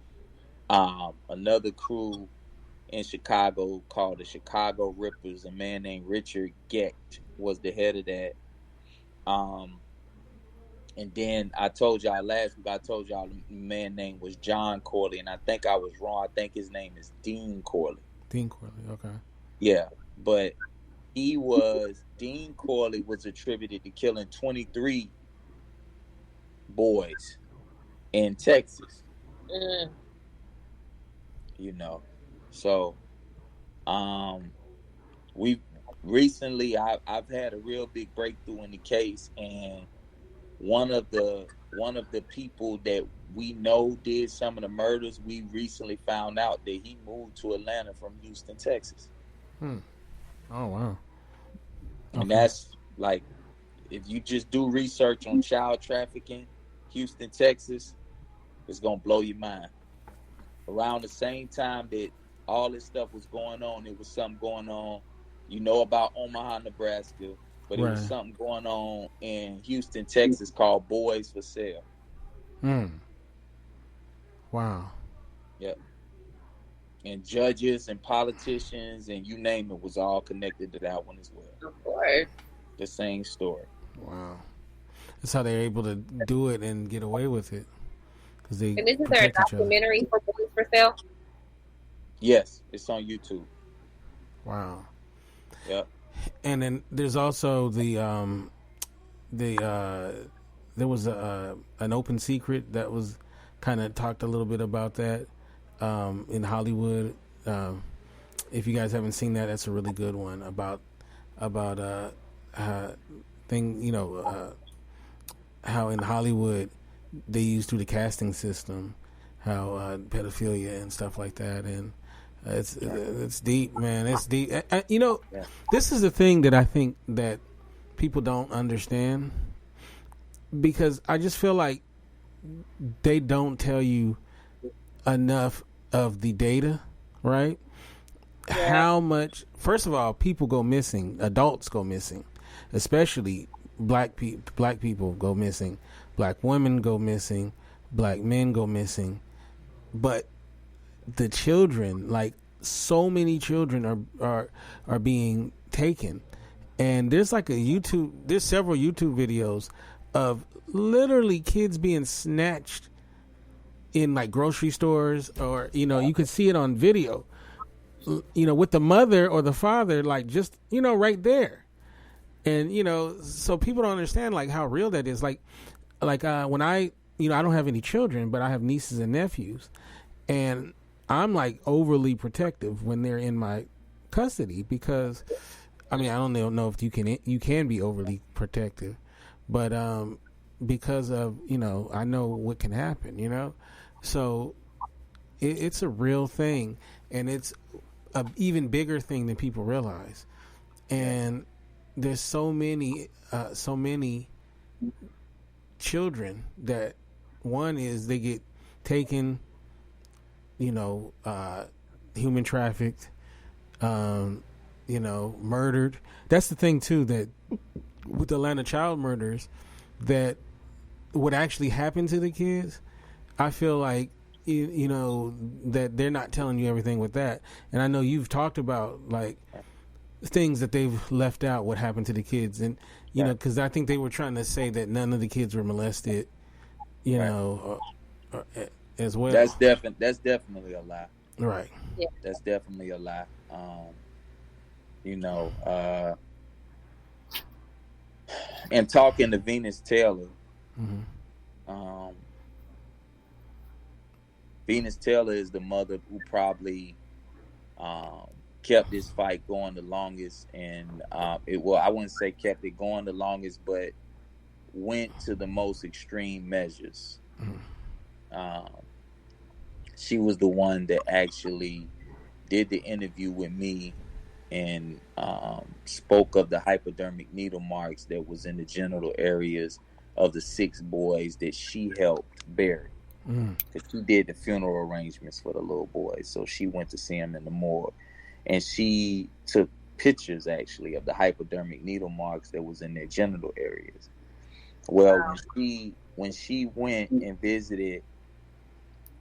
Another crew in Chicago called the Chicago Rippers. A man named Richard Gecht was the head of that. And then I told y'all last week, the man name was John Corley, and I think I was wrong. I think his name is Dean Corley. Dean Corley, okay. Yeah, but Dean Corley was attributed to killing 23 boys in Texas. So we recently I've had a real big breakthrough in the case, and one of the people that we know did some of the murders, we recently found out that he moved to Atlanta from Houston, Texas. Oh wow. And that's like, if you just do research on child trafficking, Houston, Texas, it's gonna blow your mind. Around the same time that all this stuff was going on, there was something going on. You know about Omaha, Nebraska, but it was something going on in Houston, Texas called Boys for Sale. Wow. Yep. And judges and politicians and you name it was all connected to that one as well. Of course. The same story. Wow. That's how they're able to do it and get away with it. And isn't there a documentary for Boys for Sale? Yes, it's on YouTube. Wow. Yep. And then there's also there was an open secret that was kind of talked a little bit about that in Hollywood. If you guys haven't seen that, that's a really good one about how in Hollywood they use through the casting system how pedophilia and stuff like that, and it's deep, man. It's deep. This is the thing that I think that people don't understand, because I just feel like they don't tell you enough of the data, right? Yeah. How much, first of all, people go missing, adults go missing, especially black people go missing, black women go missing, black men go missing, but the children, like so many children are being taken. And there's like there's several YouTube videos of literally kids being snatched in like grocery stores, or you could see it on video, with the mother or the father, like just right there. And so people don't understand like how real that is. Like when I don't have any children, but I have nieces and nephews, and I'm like overly protective when they're in my custody, because I don't know if you can be overly protective, but because of I know what can happen, so it's a real thing, and it's a even bigger thing than people realize. And there's so many children that, one is they get taken, human trafficked, murdered. That's the thing too, that with the Atlanta child murders, that what actually happened to the kids, I feel like that they're not telling you everything with that. And I know you've talked about like things that they've left out, what happened to the kids, and because I think they were trying to say that none of the kids were molested, or as well. That's definitely a lie. Right. Yeah. That's definitely a lie. you know, and talking to Venus Taylor, um, Venus Taylor is the mother who probably kept this fight going the longest, and I wouldn't say kept it going the longest, but went to the most extreme measures. She was the one that actually did the interview with me and spoke of the hypodermic needle marks that was in the genital areas of the 6 boys that she helped bury. Because she did the funeral arrangements for the little boys, so she went to see them in the morgue, and she took pictures actually of the hypodermic needle marks that was in their genital areas. Well, wow. when she went and visited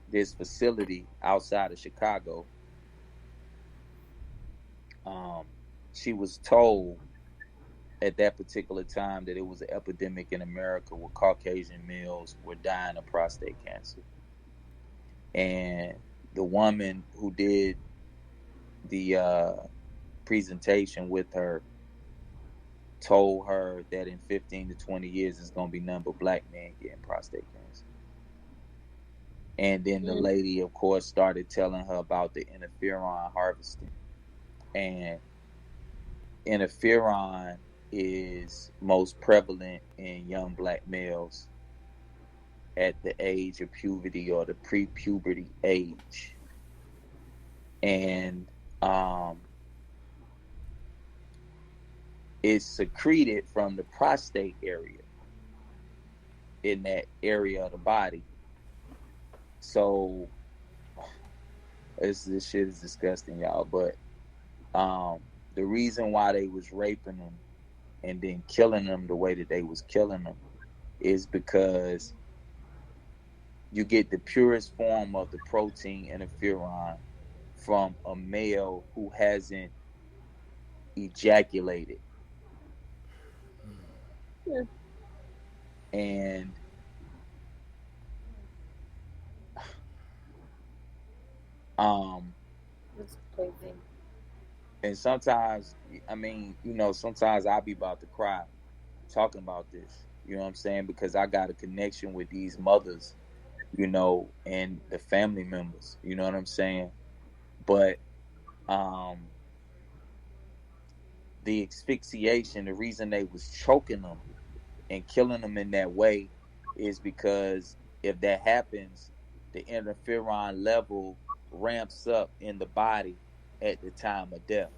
this facility outside of Chicago, she was told at that particular time that it was an epidemic in America where Caucasian males were dying of prostate cancer. And the woman who did the presentation with her told her that in 15 to 20 years it's going to be none but black men getting prostate cancer. And then the lady, of course, started telling her about the interferon harvesting. And interferon is most prevalent in young black males at the age of puberty or the pre-puberty age. And it's secreted from the prostate area in that area of the body. So this shit is disgusting, y'all. But the reason why they was raping them and then killing them the way that they was killing them is because you get the purest form of the protein interferon from a male who hasn't ejaculated. Yeah. And that's crazy. And sometimes, sometimes I'll be about to cry talking about this. You know what I'm saying? Because I got a connection with these mothers, and the family members. You know what I'm saying? But the asphyxiation, the reason they was choking them and killing them in that way is because if that happens, the interferon level ramps up in the body at the time of death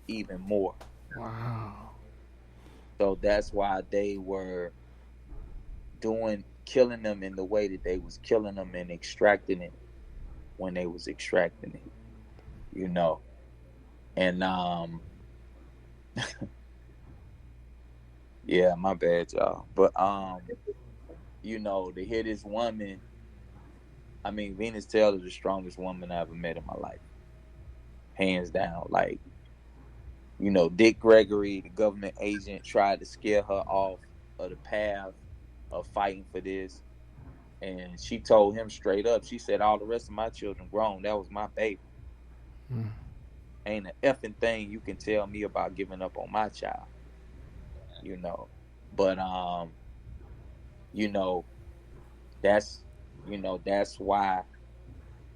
even more. Wow. So that's why they were killing them in the way that they was killing them and extracting it when they was extracting it, and yeah, my bad, y'all. But to hear this woman, Venus Taylor is the strongest woman I ever met in my life, hands down. Like, Dick Gregory, the government agent, tried to scare her off of the path of fighting for this, and she told him straight up. She said, "All the rest of my children grown. That was my baby. Ain't an effing thing you can tell me about giving up on my child." But that's why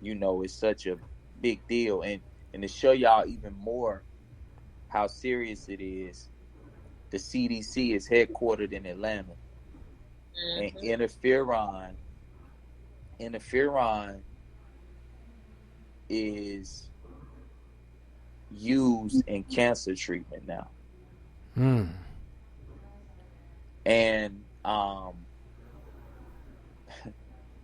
it's such a big deal, and to show y'all even more how serious it is, the CDC is headquartered in Atlanta. And interferon is used in cancer treatment now. And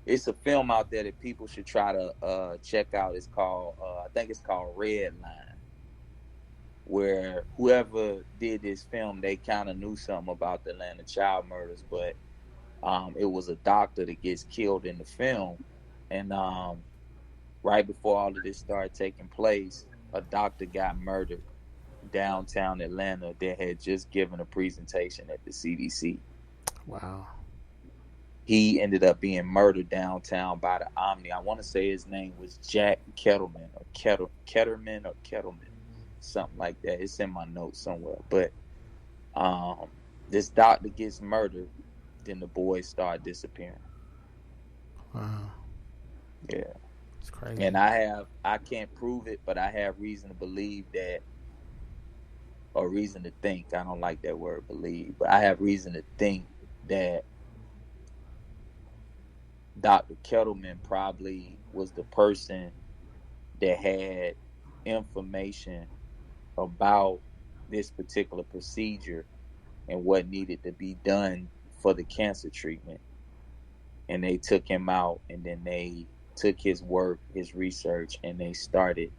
it's a film out there that people should try to check out. It's called I think it's called Red Line, where whoever did this film, they kind of knew something about the Atlanta child murders, but it was a doctor that gets killed in the film. And right before all of this started taking place, a doctor got murdered downtown Atlanta that had just given a presentation at the CDC. Wow. He ended up being murdered downtown by the Omni. I want to say his name was Jack Kettleman or Ketterman. something like that. It's in my notes somewhere. But this doctor gets murdered, then the boys start disappearing. Wow. Yeah. It's crazy. And I can't prove it, but I have reason to believe that, or reason to think, I don't like that word believe, but I have reason to think that Dr. Kettleman probably was the person that had information about this particular procedure and what needed to be done for the cancer treatment. And they took him out, and then they took his work, his research, and they started,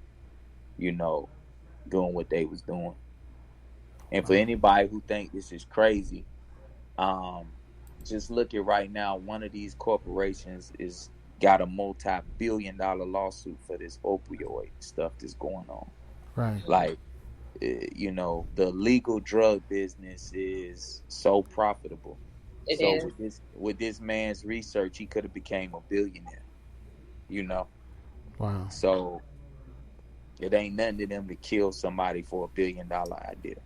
doing what they was doing. And for anybody who think this is crazy, just look at right now, one of these corporations is got a multi-billion-dollar lawsuit for this opioid stuff that's going on. Right. Like, the legal drug business is so profitable. It is. With this man's research, he could have became a billionaire. Wow. So it ain't nothing to them to kill somebody for $1 billion idea.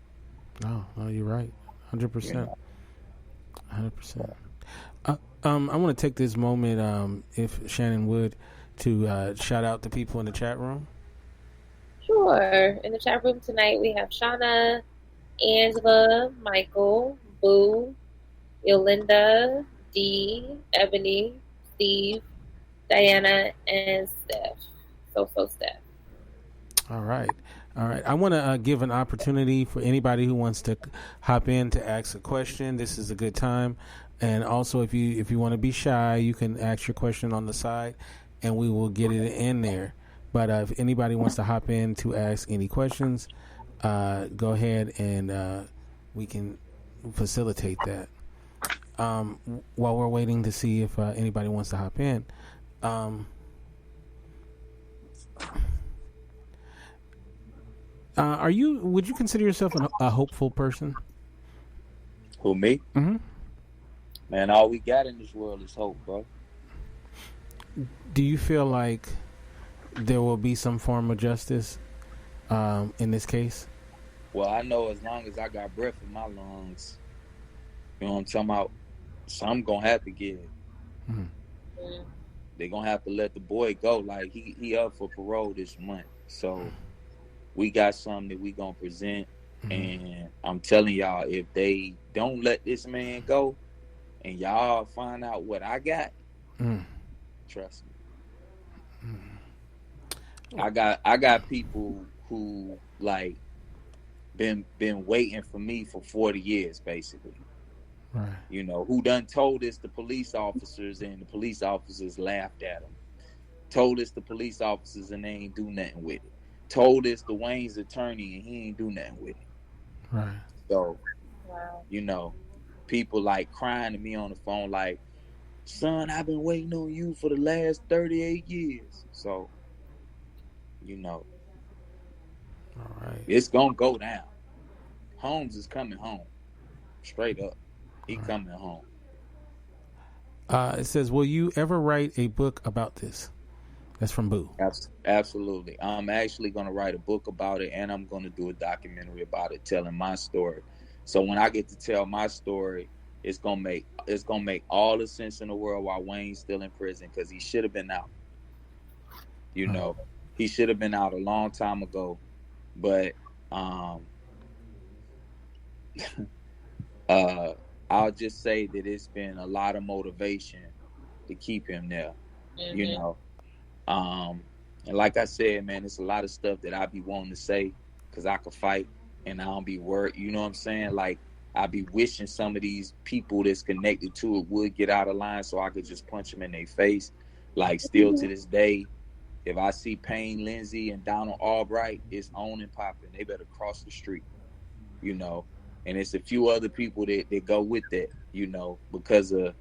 No, you're right. 100%. 100%. I want to take this moment, if Shannon would, to shout out the people in the chat room. Sure. In the chat room tonight, we have Shauna, Angela, Michael, Boo, Yolinda, Dee, Ebony, Steve, Diana, and Steph. So Steph. All right. I want to give an opportunity for anybody who wants to hop in to ask a question. This is a good time. And also, if you want to be shy, you can ask your question on the side, and we will get it in there. But if anybody wants to hop in to ask any questions, go ahead and we can facilitate that. While we're waiting to see if anybody wants to hop in. Would you consider yourself a hopeful person? Who, me? Mm-hmm. Man, all we got in this world is hope, bro. Do you feel like there will be some form of justice in this case? Well, I know as long as I got breath in my lungs, you know what I'm talking about, some gonna have to give. Mm-hmm. They're gonna have to let the boy go. Like, he up for parole this month. So we got something that we gonna present. Mm-hmm. And I'm telling y'all, if they don't let this man go and y'all find out what I got, trust me. I got people who like been waiting for me for 40 years, basically. Right. Who done told this to police officers, and the police officers laughed at them. Told this to police officers, and they ain't do nothing with it. Told this to Wayne's attorney, and he ain't do nothing with it. Right. So, wow. People like crying to me on the phone like, son, I've been waiting on you for the last 38 years. So, All right. It's gonna go down. Holmes is coming home. Straight up. He coming home. It says, will you ever write a book about this? That's from Boo. Absolutely. I'm actually going to write a book about it, and I'm going to do a documentary about it, telling my story. So when I get to tell my story, it's going to make all the sense in the world why Wayne's still in prison, because he should have been out. He should have been out a long time ago. But I'll just say that it's been a lot of motivation to keep him there. Mm-hmm. And like I said, man, it's a lot of stuff that I be wanting to say because I could fight and I don't be worried. You know what I'm saying? Like, I be wishing some of these people that's connected to it would get out of line so I could just punch them in their face. Like, still to this day, if I see Payne Lindsay and Donald Albright, it's on and popping. They better cross the street, And it's a few other people that go with that, because of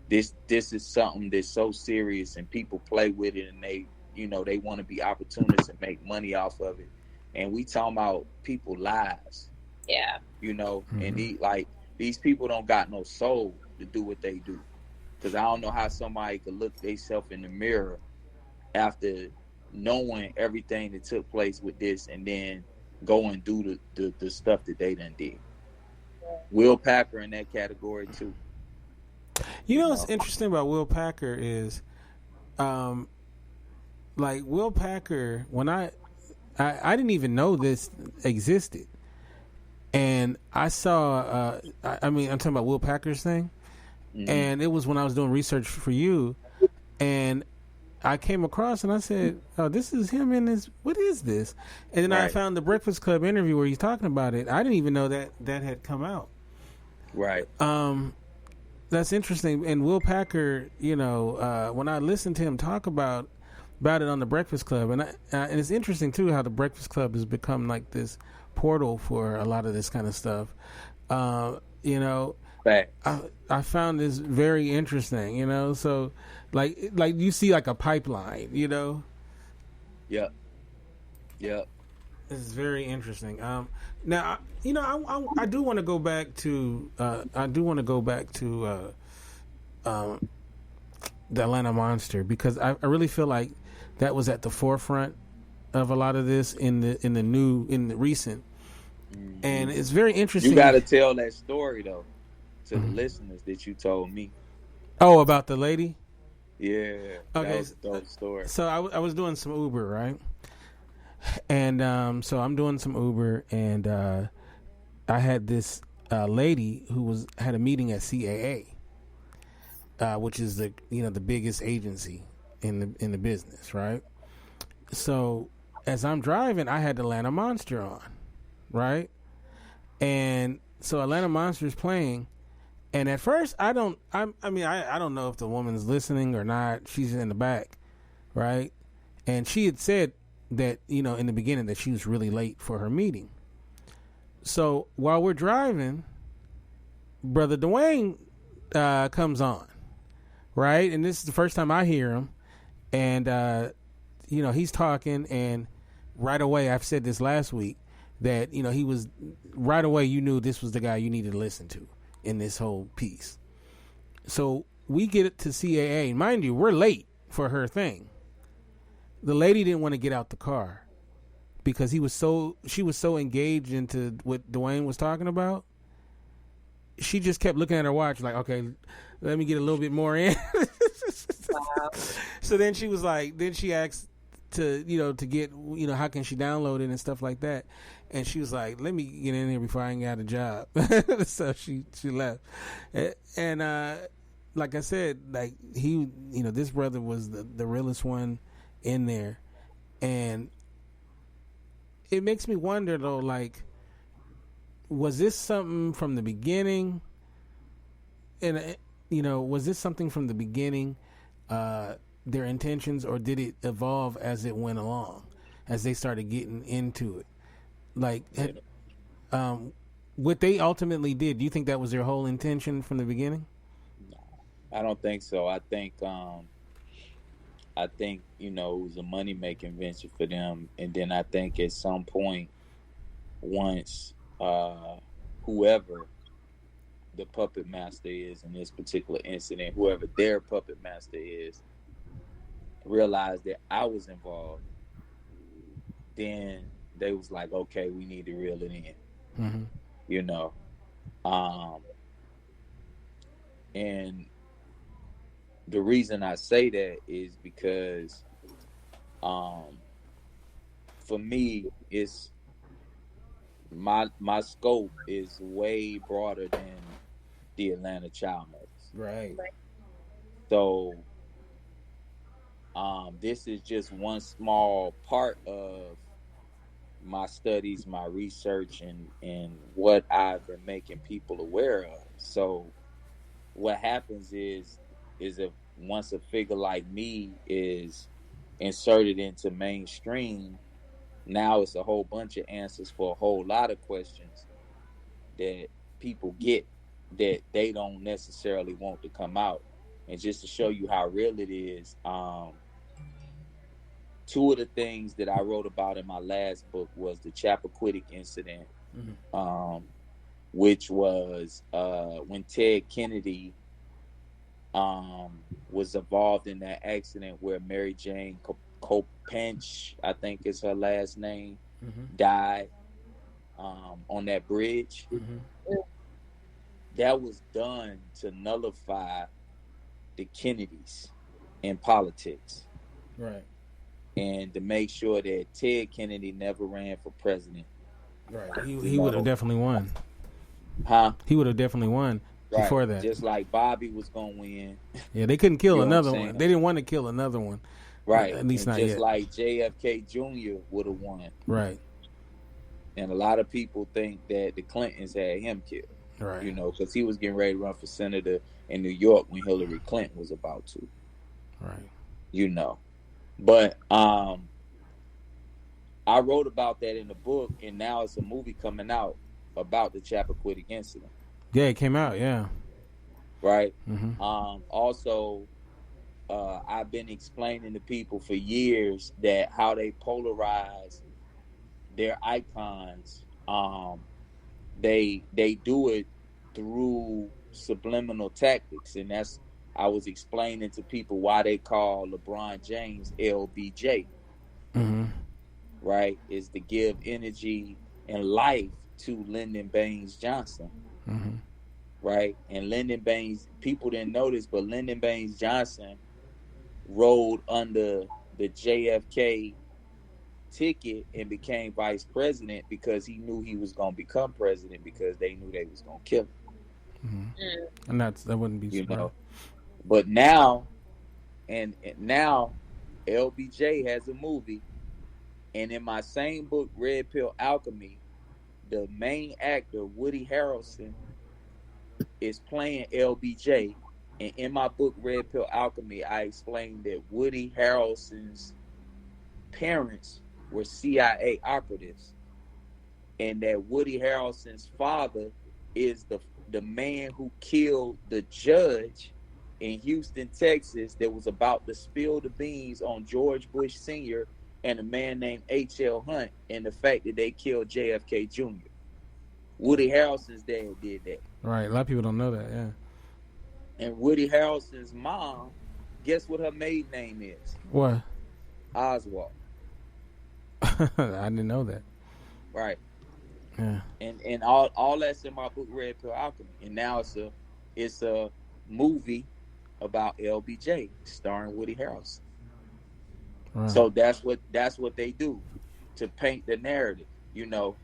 this is something that's so serious and people play with it, and they want to be opportunists and make money off of it. And we talking about people's lives. Yeah. Mm-hmm. And these people don't got no soul to do what they do. Because I don't know how somebody could look themselves in the mirror after knowing everything that took place with this, and then go and do the stuff that they done did. Will Packer in that category too. You know what's interesting about Will Packer is, like Will Packer, when I didn't even know this existed, and I saw. I mean, I'm talking about Will Packer's thing, and it was when I was doing research for you, and I came across and I said, "Oh, this is him in this. What is this?" And then I found the Breakfast Club interview where he's talking about it. I didn't even know that had come out. Right. That's interesting. And Will Packer, you know, when I listened to him talk about it on the Breakfast Club, and it's interesting too how the Breakfast Club has become like this portal for a lot of this kind of stuff. You know, I found this very interesting. You know, so like you see like a pipeline. You know. Yep. Yep. This is very interesting. Now, you know, I do want to go back to the Atlanta Monster, because I really feel like that was at the forefront of a lot of this in the recent, and it's very interesting. You got to tell that story though to the listeners that you told me. Oh, about the lady? Yeah. Okay. That was a dope story. So I was doing some Uber, right? And so I'm doing some Uber, and I had this lady who had a meeting at CAA, which is the biggest agency in the business, right? So as I'm driving, I had the Atlanta Monster on, right? And so Atlanta Monster is playing, and at first I don't know if the woman's listening or not. She's in the back, right? And she had said that, you know, in the beginning that she was really late for her meeting. So while we're driving, Brother DeWayne comes on, right? And this is the first time I hear him. And, you know, he's talking, and right away, I've said this last week, that, you know, he was, right away you knew this was the guy you needed to listen to in this whole piece. So we get it to CAA. Mind you, we're late for her thing. The lady didn't want to get out the car because she was so engaged into what DeWayne was talking about. She just kept looking at her watch like, okay, let me get a little bit more in. Wow. So then she was like, then she asked to get, you know, how can she download it and stuff like that. And she was like, let me get in here before I get a job. So she left. And like I said, like this brother was the realest one in there. And it makes me wonder though, like, was this something from the beginning? And was this something from the beginning, their intentions, or did it evolve as it went along, as they started getting into it? Like, what they ultimately did, do you think that was their whole intention from the beginning? No, I don't think so. I think it was a money-making venture for them. And then I think at some point, once whoever the puppet master is in this particular incident, whoever their puppet master is, realized that I was involved, then they was like, okay, we need to reel it in. Mm-hmm. You know? And the reason I say that is because for me, it's my scope is way broader than the Atlanta child murders. Right. So this is just one small part of my studies, my research, and what I've been making people aware of. So what happens is if once a figure like me is inserted into mainstream, now it's a whole bunch of answers for a whole lot of questions that people get that they don't necessarily want to come out. And just to show you how real it is, two of the things that I wrote about in my last book was the Chappaquiddick incident, which was when Ted Kennedy was involved in that accident where Mary Jane Copench, I think is her last name, died. on that bridge. Mm-hmm. That was done to nullify the Kennedys in politics. Right. And to make sure that Ted Kennedy never ran for president. Right. He would have definitely won. Huh? He would have definitely won before that. Just like Bobby was going to win. Yeah, they couldn't kill another one. They didn't want to kill another one. Right. At least and not just yet. Like JFK Jr. would have won. Right. And a lot of people think that the Clintons had him killed. Right. You know, because he was getting ready to run for senator in New York when Hillary Clinton was about to. Right. You know. But I wrote about that in the book, and now it's a movie coming out about the Chappaquiddick incident. Yeah, it came out, yeah. Right? Mm-hmm. Also, I've been explaining to people for years that how they polarize their icons, they do it through subliminal tactics, and that's I was explaining to people why they call LeBron James LBJ. Mm-hmm. Right, is to give energy and life to Lyndon Baines Johnson. Mm-hmm. Right, and Lyndon Baines, people didn't notice, but Lyndon Baines Johnson rode under the JFK ticket and became vice president because he knew he was going to become president because they knew they was going to kill him. Mm-hmm. And that wouldn't be you know. But now, and now, LBJ has a movie, and in my same book, Red Pill Alchemy, the main actor Woody Harrelson is playing LBJ. And in my book, Red Pill Alchemy, I explained that Woody Harrelson's parents were CIA operatives, and that Woody Harrelson's father is the man who killed the judge in Houston, Texas, that was about to spill the beans on George Bush Sr. and a man named H.L. Hunt, and the fact that they killed JFK Jr. Woody Harrelson's dad did that. Right, a lot of people don't know that, yeah. And Woody Harrelson's mom, guess what her maiden name is? What? Oswald. I didn't know that. Right. Yeah. And all that's in my book, Red Pill Alchemy. And now it's a movie about LBJ starring Woody Harrelson. Right. So that's what they do to paint the narrative, you know.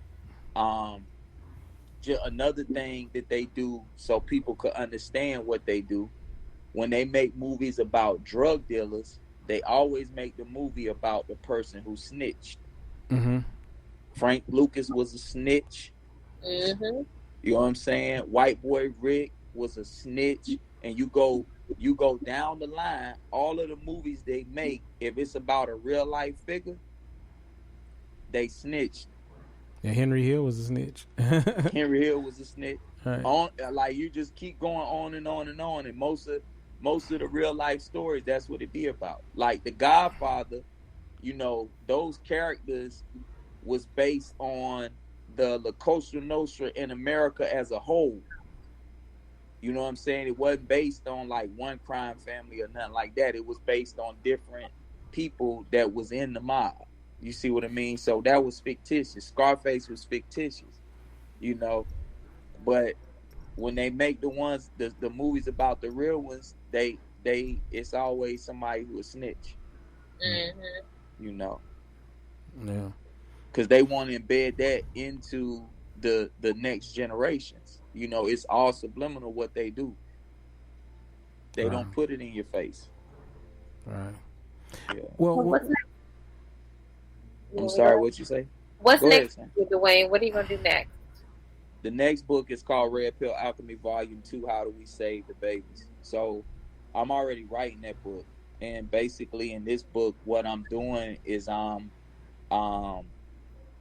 Another thing that they do so people could understand what they do, when they make movies about drug dealers, they always make the movie about the person who snitched. Mm-hmm. Frank Lucas was a snitch. Mm-hmm. You know what I'm saying? White Boy Rick was a snitch. And you go down the line, all of the movies they make, if it's about a real life figure, they snitched. Yeah, Henry Hill was a snitch. Henry Hill was a snitch. Right. Like you just keep going on and on and on. And most of the real life stories, that's what it be about. Like The Godfather, you know, those characters was based on the La Cosa Nostra in America as a whole. You know what I'm saying? It wasn't based on like one crime family or nothing like that. It was based on different people that was in the mob. You see what I mean? So that was fictitious. Scarface was fictitious, you know. But when they make the movies about the real ones, they it's always somebody who is snitch. Mm-hmm. You know. Yeah. Because they want to embed that into the next generations. You know, it's all subliminal what they do. They don't put it in your face. Right. Yeah. Well, I'm sorry, what you say? What's next, DeWayne? What are you going to do next? The next book is called Red Pill Alchemy Volume 2, How Do We Save the Babies? So I'm already writing that book. And basically in this book, what I'm doing is I'm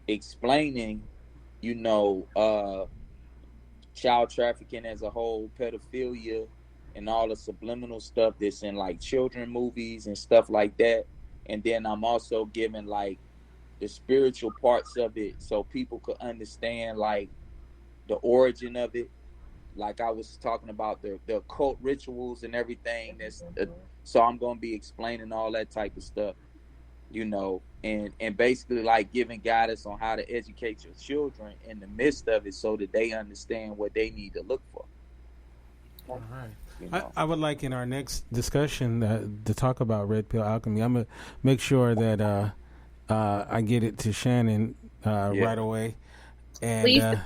explaining, you know, child trafficking as a whole, pedophilia, and all the subliminal stuff that's in like children movies and stuff like that. And then I'm also giving like the spiritual parts of it so people could understand like the origin of it. Like I was talking about the occult rituals and everything. So I'm going to be explaining all that type of stuff, you know. and basically like giving guidance on how to educate your children in the midst of it so that they understand what they need to look for. All right. You know? I would like in our next discussion to talk about red pill alchemy. I'm gonna make sure that I get it to Shannon right away, and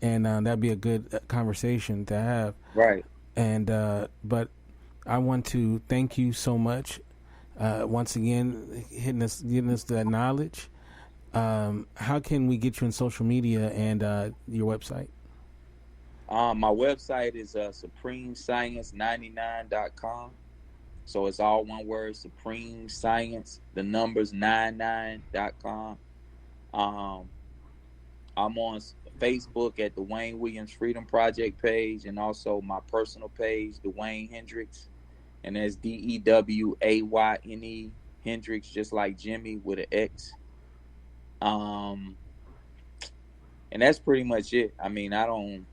that'd be a good conversation to have. Right. And but I want to thank you so much once again, giving us that knowledge. How can we get you on social media and your website? My website is supremescience99.com. So it's all one word, Supreme Science, the numbers 99.com. I'm on Facebook at the Wayne Williams Freedom Project page, and also my personal page, DeWayne Hendrix, and that's DEWAYNE Hendrix, just like Jimmy with an X. And that's pretty much it. I mean, I don't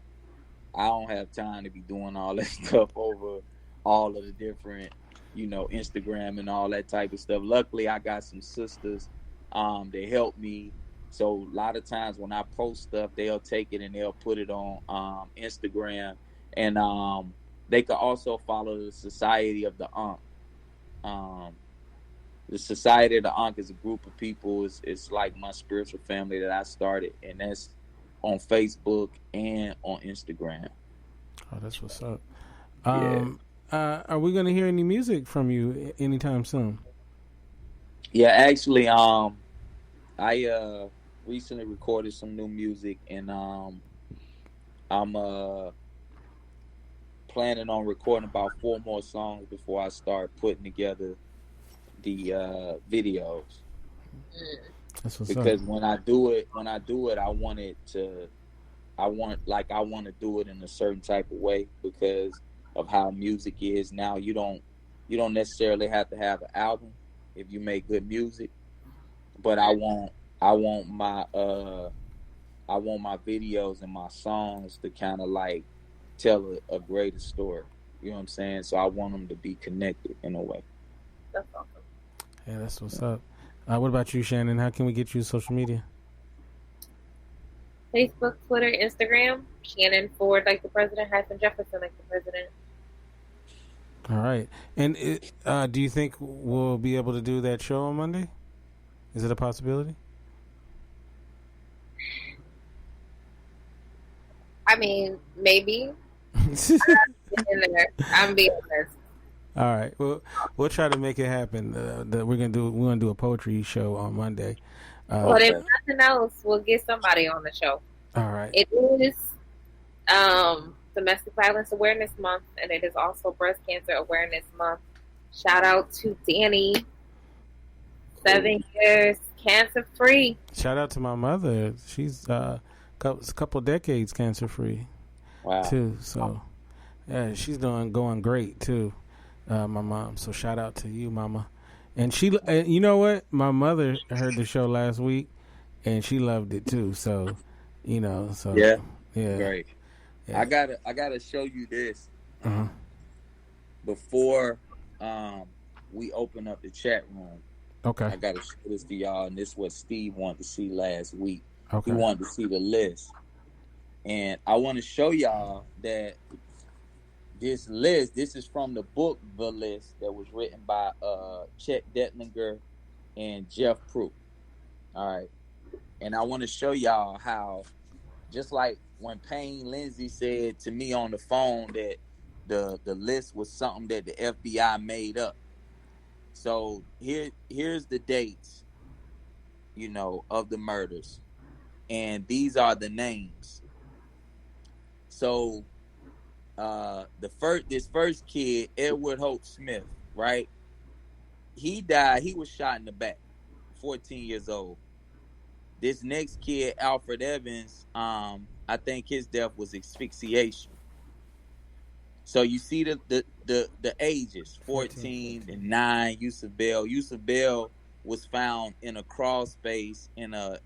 have time to be doing all that stuff over all of the different, Instagram and all that type of stuff. Luckily, I got some sisters that help me. So a lot of times when I post stuff, they'll take it and they'll put it on Instagram. And they could also follow the Society of the Ankh. The Society of the Ankh is a group of people. It's like my spiritual family that I started. And that's on Facebook and on Instagram. Oh, that's what's up. Are we going to hear any music from you anytime soon? Yeah, actually, I recently recorded some new music, and I'm planning on recording about 4 more songs before I start putting together the videos. That's what's because up. when I do it, I want to do it in a certain type of way because of how music is now. You don't necessarily have to have an album if you make good music, but I want my videos and my songs to kind of like tell a greater story. You know what I'm saying? So I want them to be connected in a way. That's awesome. Yeah, that's what's up. What about you, Shannon? How can we get you social media? Facebook, Twitter, Instagram, Shannon Ford like the president, Hyphen Jefferson like the president. All right. And do you think we'll be able to do that show on Monday? Is it a possibility? I mean, maybe. I'm being honest. All right. Well, we'll try to make it happen. We're gonna do a poetry show on Monday. But if nothing else, we'll get somebody on the show. All right. It is Domestic Violence Awareness Month, and it is also Breast Cancer Awareness Month. Shout out to Danny, 7 years cancer free. Shout out to my mother. She's a couple decades cancer free. Wow. Too. So yeah, she's going great too. My mom. So shout out to you, Mama. And she, you know what? My mother heard the show last week, and she loved it too. So, yeah. Great. Yeah. I gotta show you this Uh-huh. before we open up the chat room. Okay. I gotta show this to y'all, and this is what Steve wanted to see last week. Okay. He wanted to see the list, and I want to show y'all that this list. This is from the book The List that was written by Chet Detlinger and Jeff Prue. All right, and I want to show y'all how, just like when Payne Lindsay said to me on the phone that the list was something that the FBI made up. So here's the dates, of the murders, and these are the names. So this first kid, Edward Hope Smith, right? He died. He was shot in the back, 14 years old. This next kid, Alfred Evans, I think his death was asphyxiation. So you see the ages, 14 and 9. Yusuf Bell was found in a crawl space in a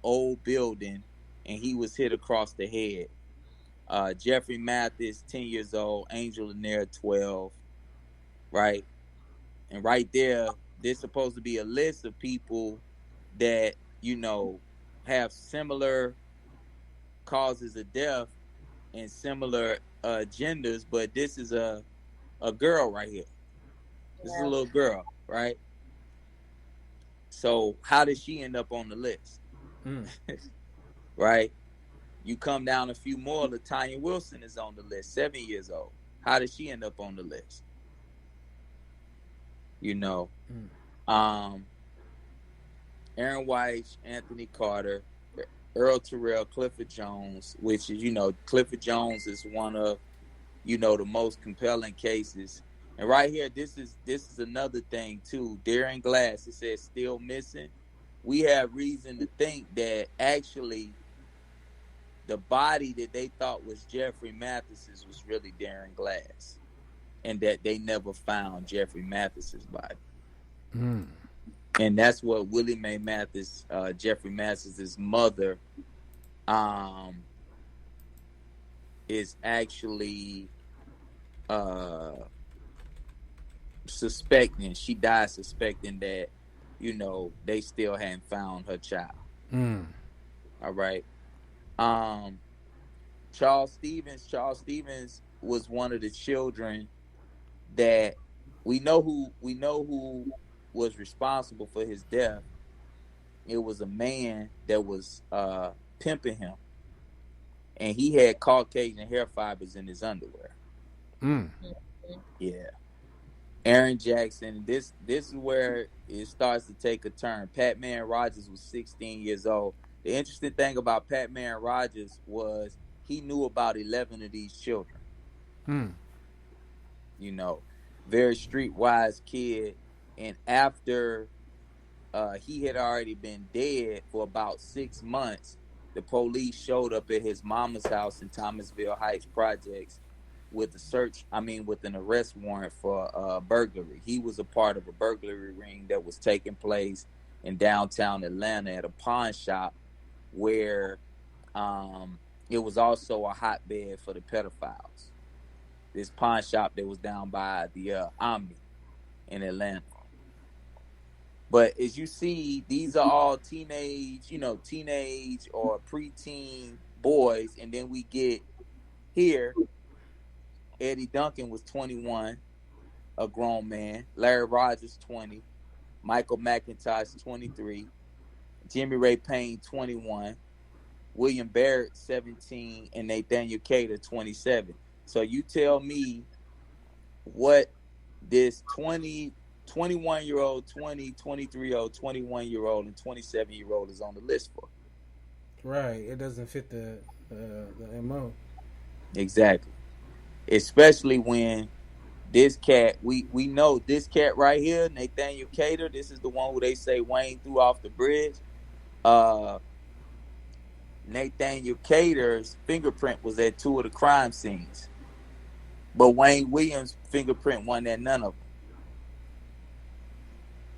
old building, and he was hit across the head. Jeffrey Mathis, 10 years old. Angel Lanier, 12. Right? And right there, there's supposed to be a list of people that, have similar causes of death and similar genders, but this is a girl right here. This is a little girl, right? So how did she end up on the list? Right? You come down a few more, LaTanya Wilson is on the list, 7 years old. How did she end up on the list? Aaron White, Anthony Carter, Earl Terrell, Clifford Jones, which is, Clifford Jones is one of, the most compelling cases. And right here, this is another thing too. Darren Glass, it says still missing. We have reason to think that actually the body that they thought was Jeffrey Mathis's was really Darren Glass, and that they never found Jeffrey Mathis's body. And that's what Willie Mae Mathis, Jeffrey Mathis's mother, is actually suspecting. She died suspecting that, they still hadn't found her child. All right. Charles Stevens was one of the children that we know who was responsible for his death. It was a man that was pimping him, and he had Caucasian hair fibers in his underwear. Yeah. Aaron Jackson, this is where it starts to take a turn. Pat Man Rogers was 16 years old. The interesting thing about Pat Man Rogers was he knew about 11 of these children. Very streetwise kid. And after he had already been dead for about 6 months, the police showed up at his mama's house in Thomasville Heights Projects with an arrest warrant for burglary. He was a part of a burglary ring that was taking place in downtown Atlanta at a pawn shop where it was also a hotbed for the pedophiles. This pawn shop that was down by the Omni in Atlanta. But as you see, these are all teenage or preteen boys. And then we get here, Eddie Duncan was 21, a grown man. Larry Rogers, 20. Michael McIntosh, 23. Jimmy Ray Payne, 21. William Barrett, 17. And Nathaniel Cater, 27. So you tell me what this 21-year-old, 20, 23-year-old, 21-year-old, and 27-year-old is on the list for. Right. It doesn't fit the MO. Exactly. Especially when this cat, we know this cat right here, Nathaniel Cater, this is the one who they say Wayne threw off the bridge. Nathaniel Cater's fingerprint was at 2 of the crime scenes. But Wayne Williams' fingerprint wasn't at none of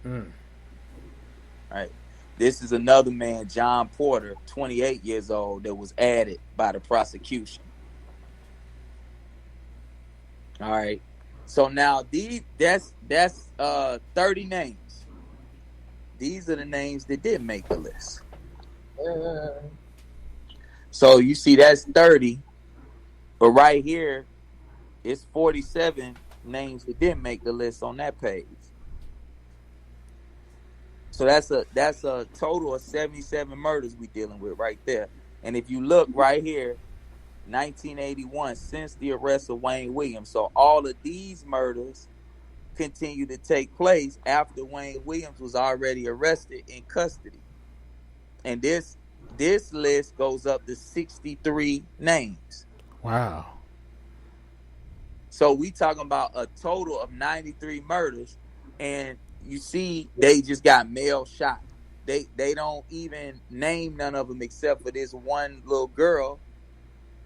them. Right. This is another man, John Porter, 28 years old, that was added by the prosecution. All right. So now that's 30 names. These are the names that didn't make the list. So you see that's 30, but right here it's 47 names that didn't make the list on that page. So that's a total of 77 murders we dealing with right there. And if you look right here, 1981, since the arrest of Wayne Williams. So all of these murders continue to take place after Wayne Williams was already arrested in custody. And this list goes up to 63 names. Wow. So we talking about a total of 93 murders, and you see they just got male shot. They don't even name none of them except for this one little girl,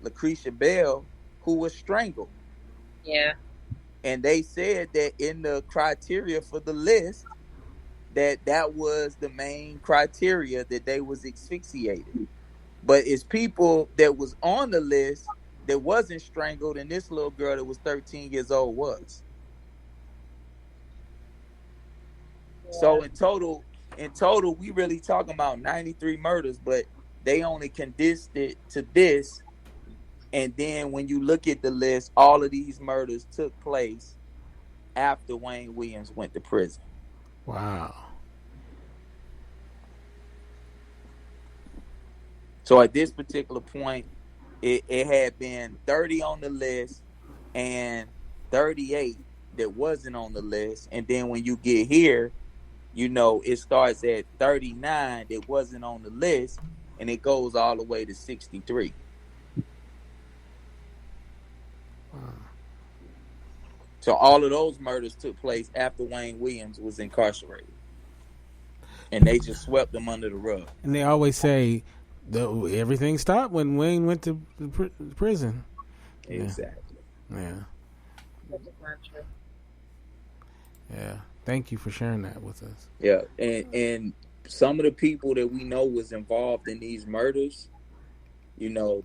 Lucretia Bell, who was strangled. Yeah. And they said that in the criteria for the list, that was the main criteria, that they was asphyxiated. But it's people that was on the list that wasn't strangled, and this little girl that was 13 years old was. So in total, we really talking about 93 murders, but they only condensed it to this. And then when you look at the list, all of these murders took place after Wayne Williams went to prison. Wow. So at this particular point, it had been 30 on the list and 38 that wasn't on the list. And then when you get here, it starts at 39 that wasn't on the list, and it goes all the way to 63. Wow. So all of those murders took place after Wayne Williams was incarcerated. And they just swept them under the rug. And they always say everything stopped when Wayne went to prison. Exactly. Yeah. That's not true. Yeah. Thank you for sharing that with us. Yeah. And some of the people that we know was involved in these murders,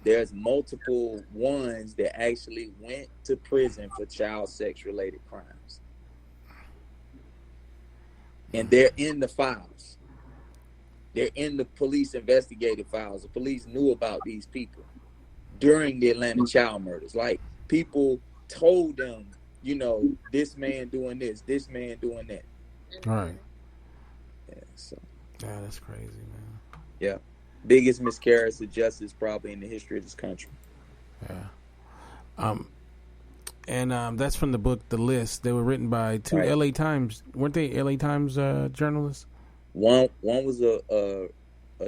there's multiple ones that actually went to prison for child sex related crimes. And they're in the files. They're in the police investigative files. The police knew about these people during the Atlanta child murders. Like, people told them, this man doing this man doing that. Right. Yeah, that's crazy, man. Yeah. Biggest miscarriage of justice probably in the history of this country. Yeah. And that's from the book The List. They were written by two LA Times. Weren't they LA Times journalists? One was a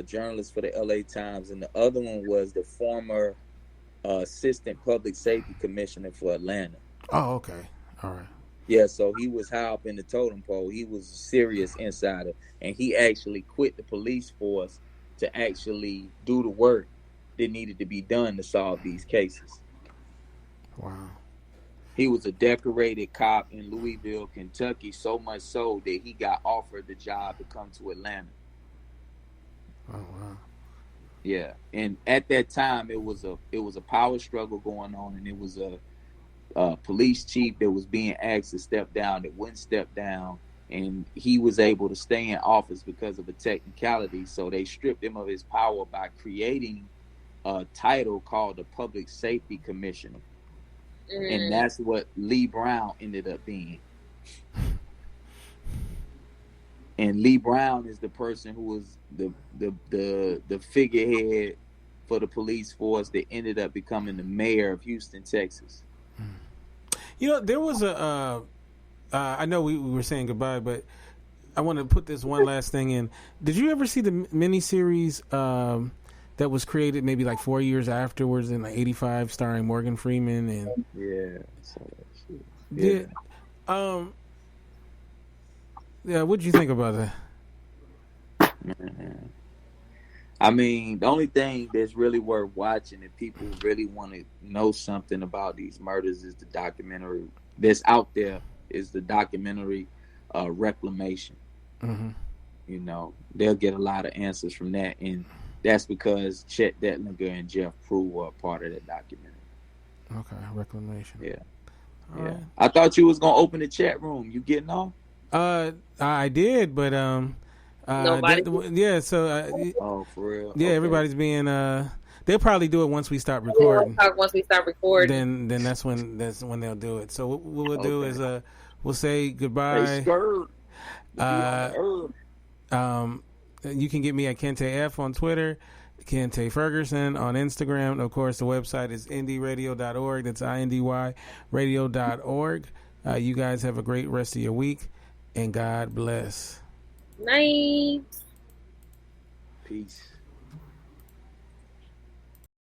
journalist for the LA Times, and the other one was the former assistant public safety commissioner for Atlanta. Oh, okay. All right. Yeah, so he was high up in the totem pole. He was a serious insider, and he actually quit the police force to actually do the work that needed to be done to solve these cases. Wow. He was a decorated cop in Louisville, Kentucky, so much so that he got offered the job to come to Atlanta. Oh, wow. Yeah, and at that time, it was a power struggle going on, and it was a police chief that was being asked to step down that wouldn't step down, and he was able to stay in office because of a technicality. So they stripped him of his power by creating a title called the Public Safety Commissioner. And that's what Lee Brown ended up being. And Lee Brown is the person who was the figurehead for the police force that ended up becoming the mayor of Houston, Texas. There was I know we were saying goodbye, but I want to put this one last thing in. Did you ever see the miniseries that was created maybe like 4 years afterwards in like 85, starring Morgan Freeman and what'd you think about that? I mean, the only thing that's really worth watching if people really want to know something about these murders is the documentary that's out there, is the documentary Reclamation. Mm-hmm. They'll get a lot of answers from that, and that's because Chet Detlinger and Jeff Prue were a part of that documentary. Okay, Reclamation. Yeah. All right. I thought you was gonna open the chat room. You getting off? I did, but nobody. Oh, for real? Yeah, okay. Everybody's being. They'll probably do it once we stop recording. Once we stop recording, then that's when they'll do it. So what we'll do is we'll say goodbye. You can get me at Kente F on Twitter, Kente Ferguson on Instagram. And of course, the website is indyradio.org. That's INDY radio.org. You guys have a great rest of your week, and God bless. Night. Peace.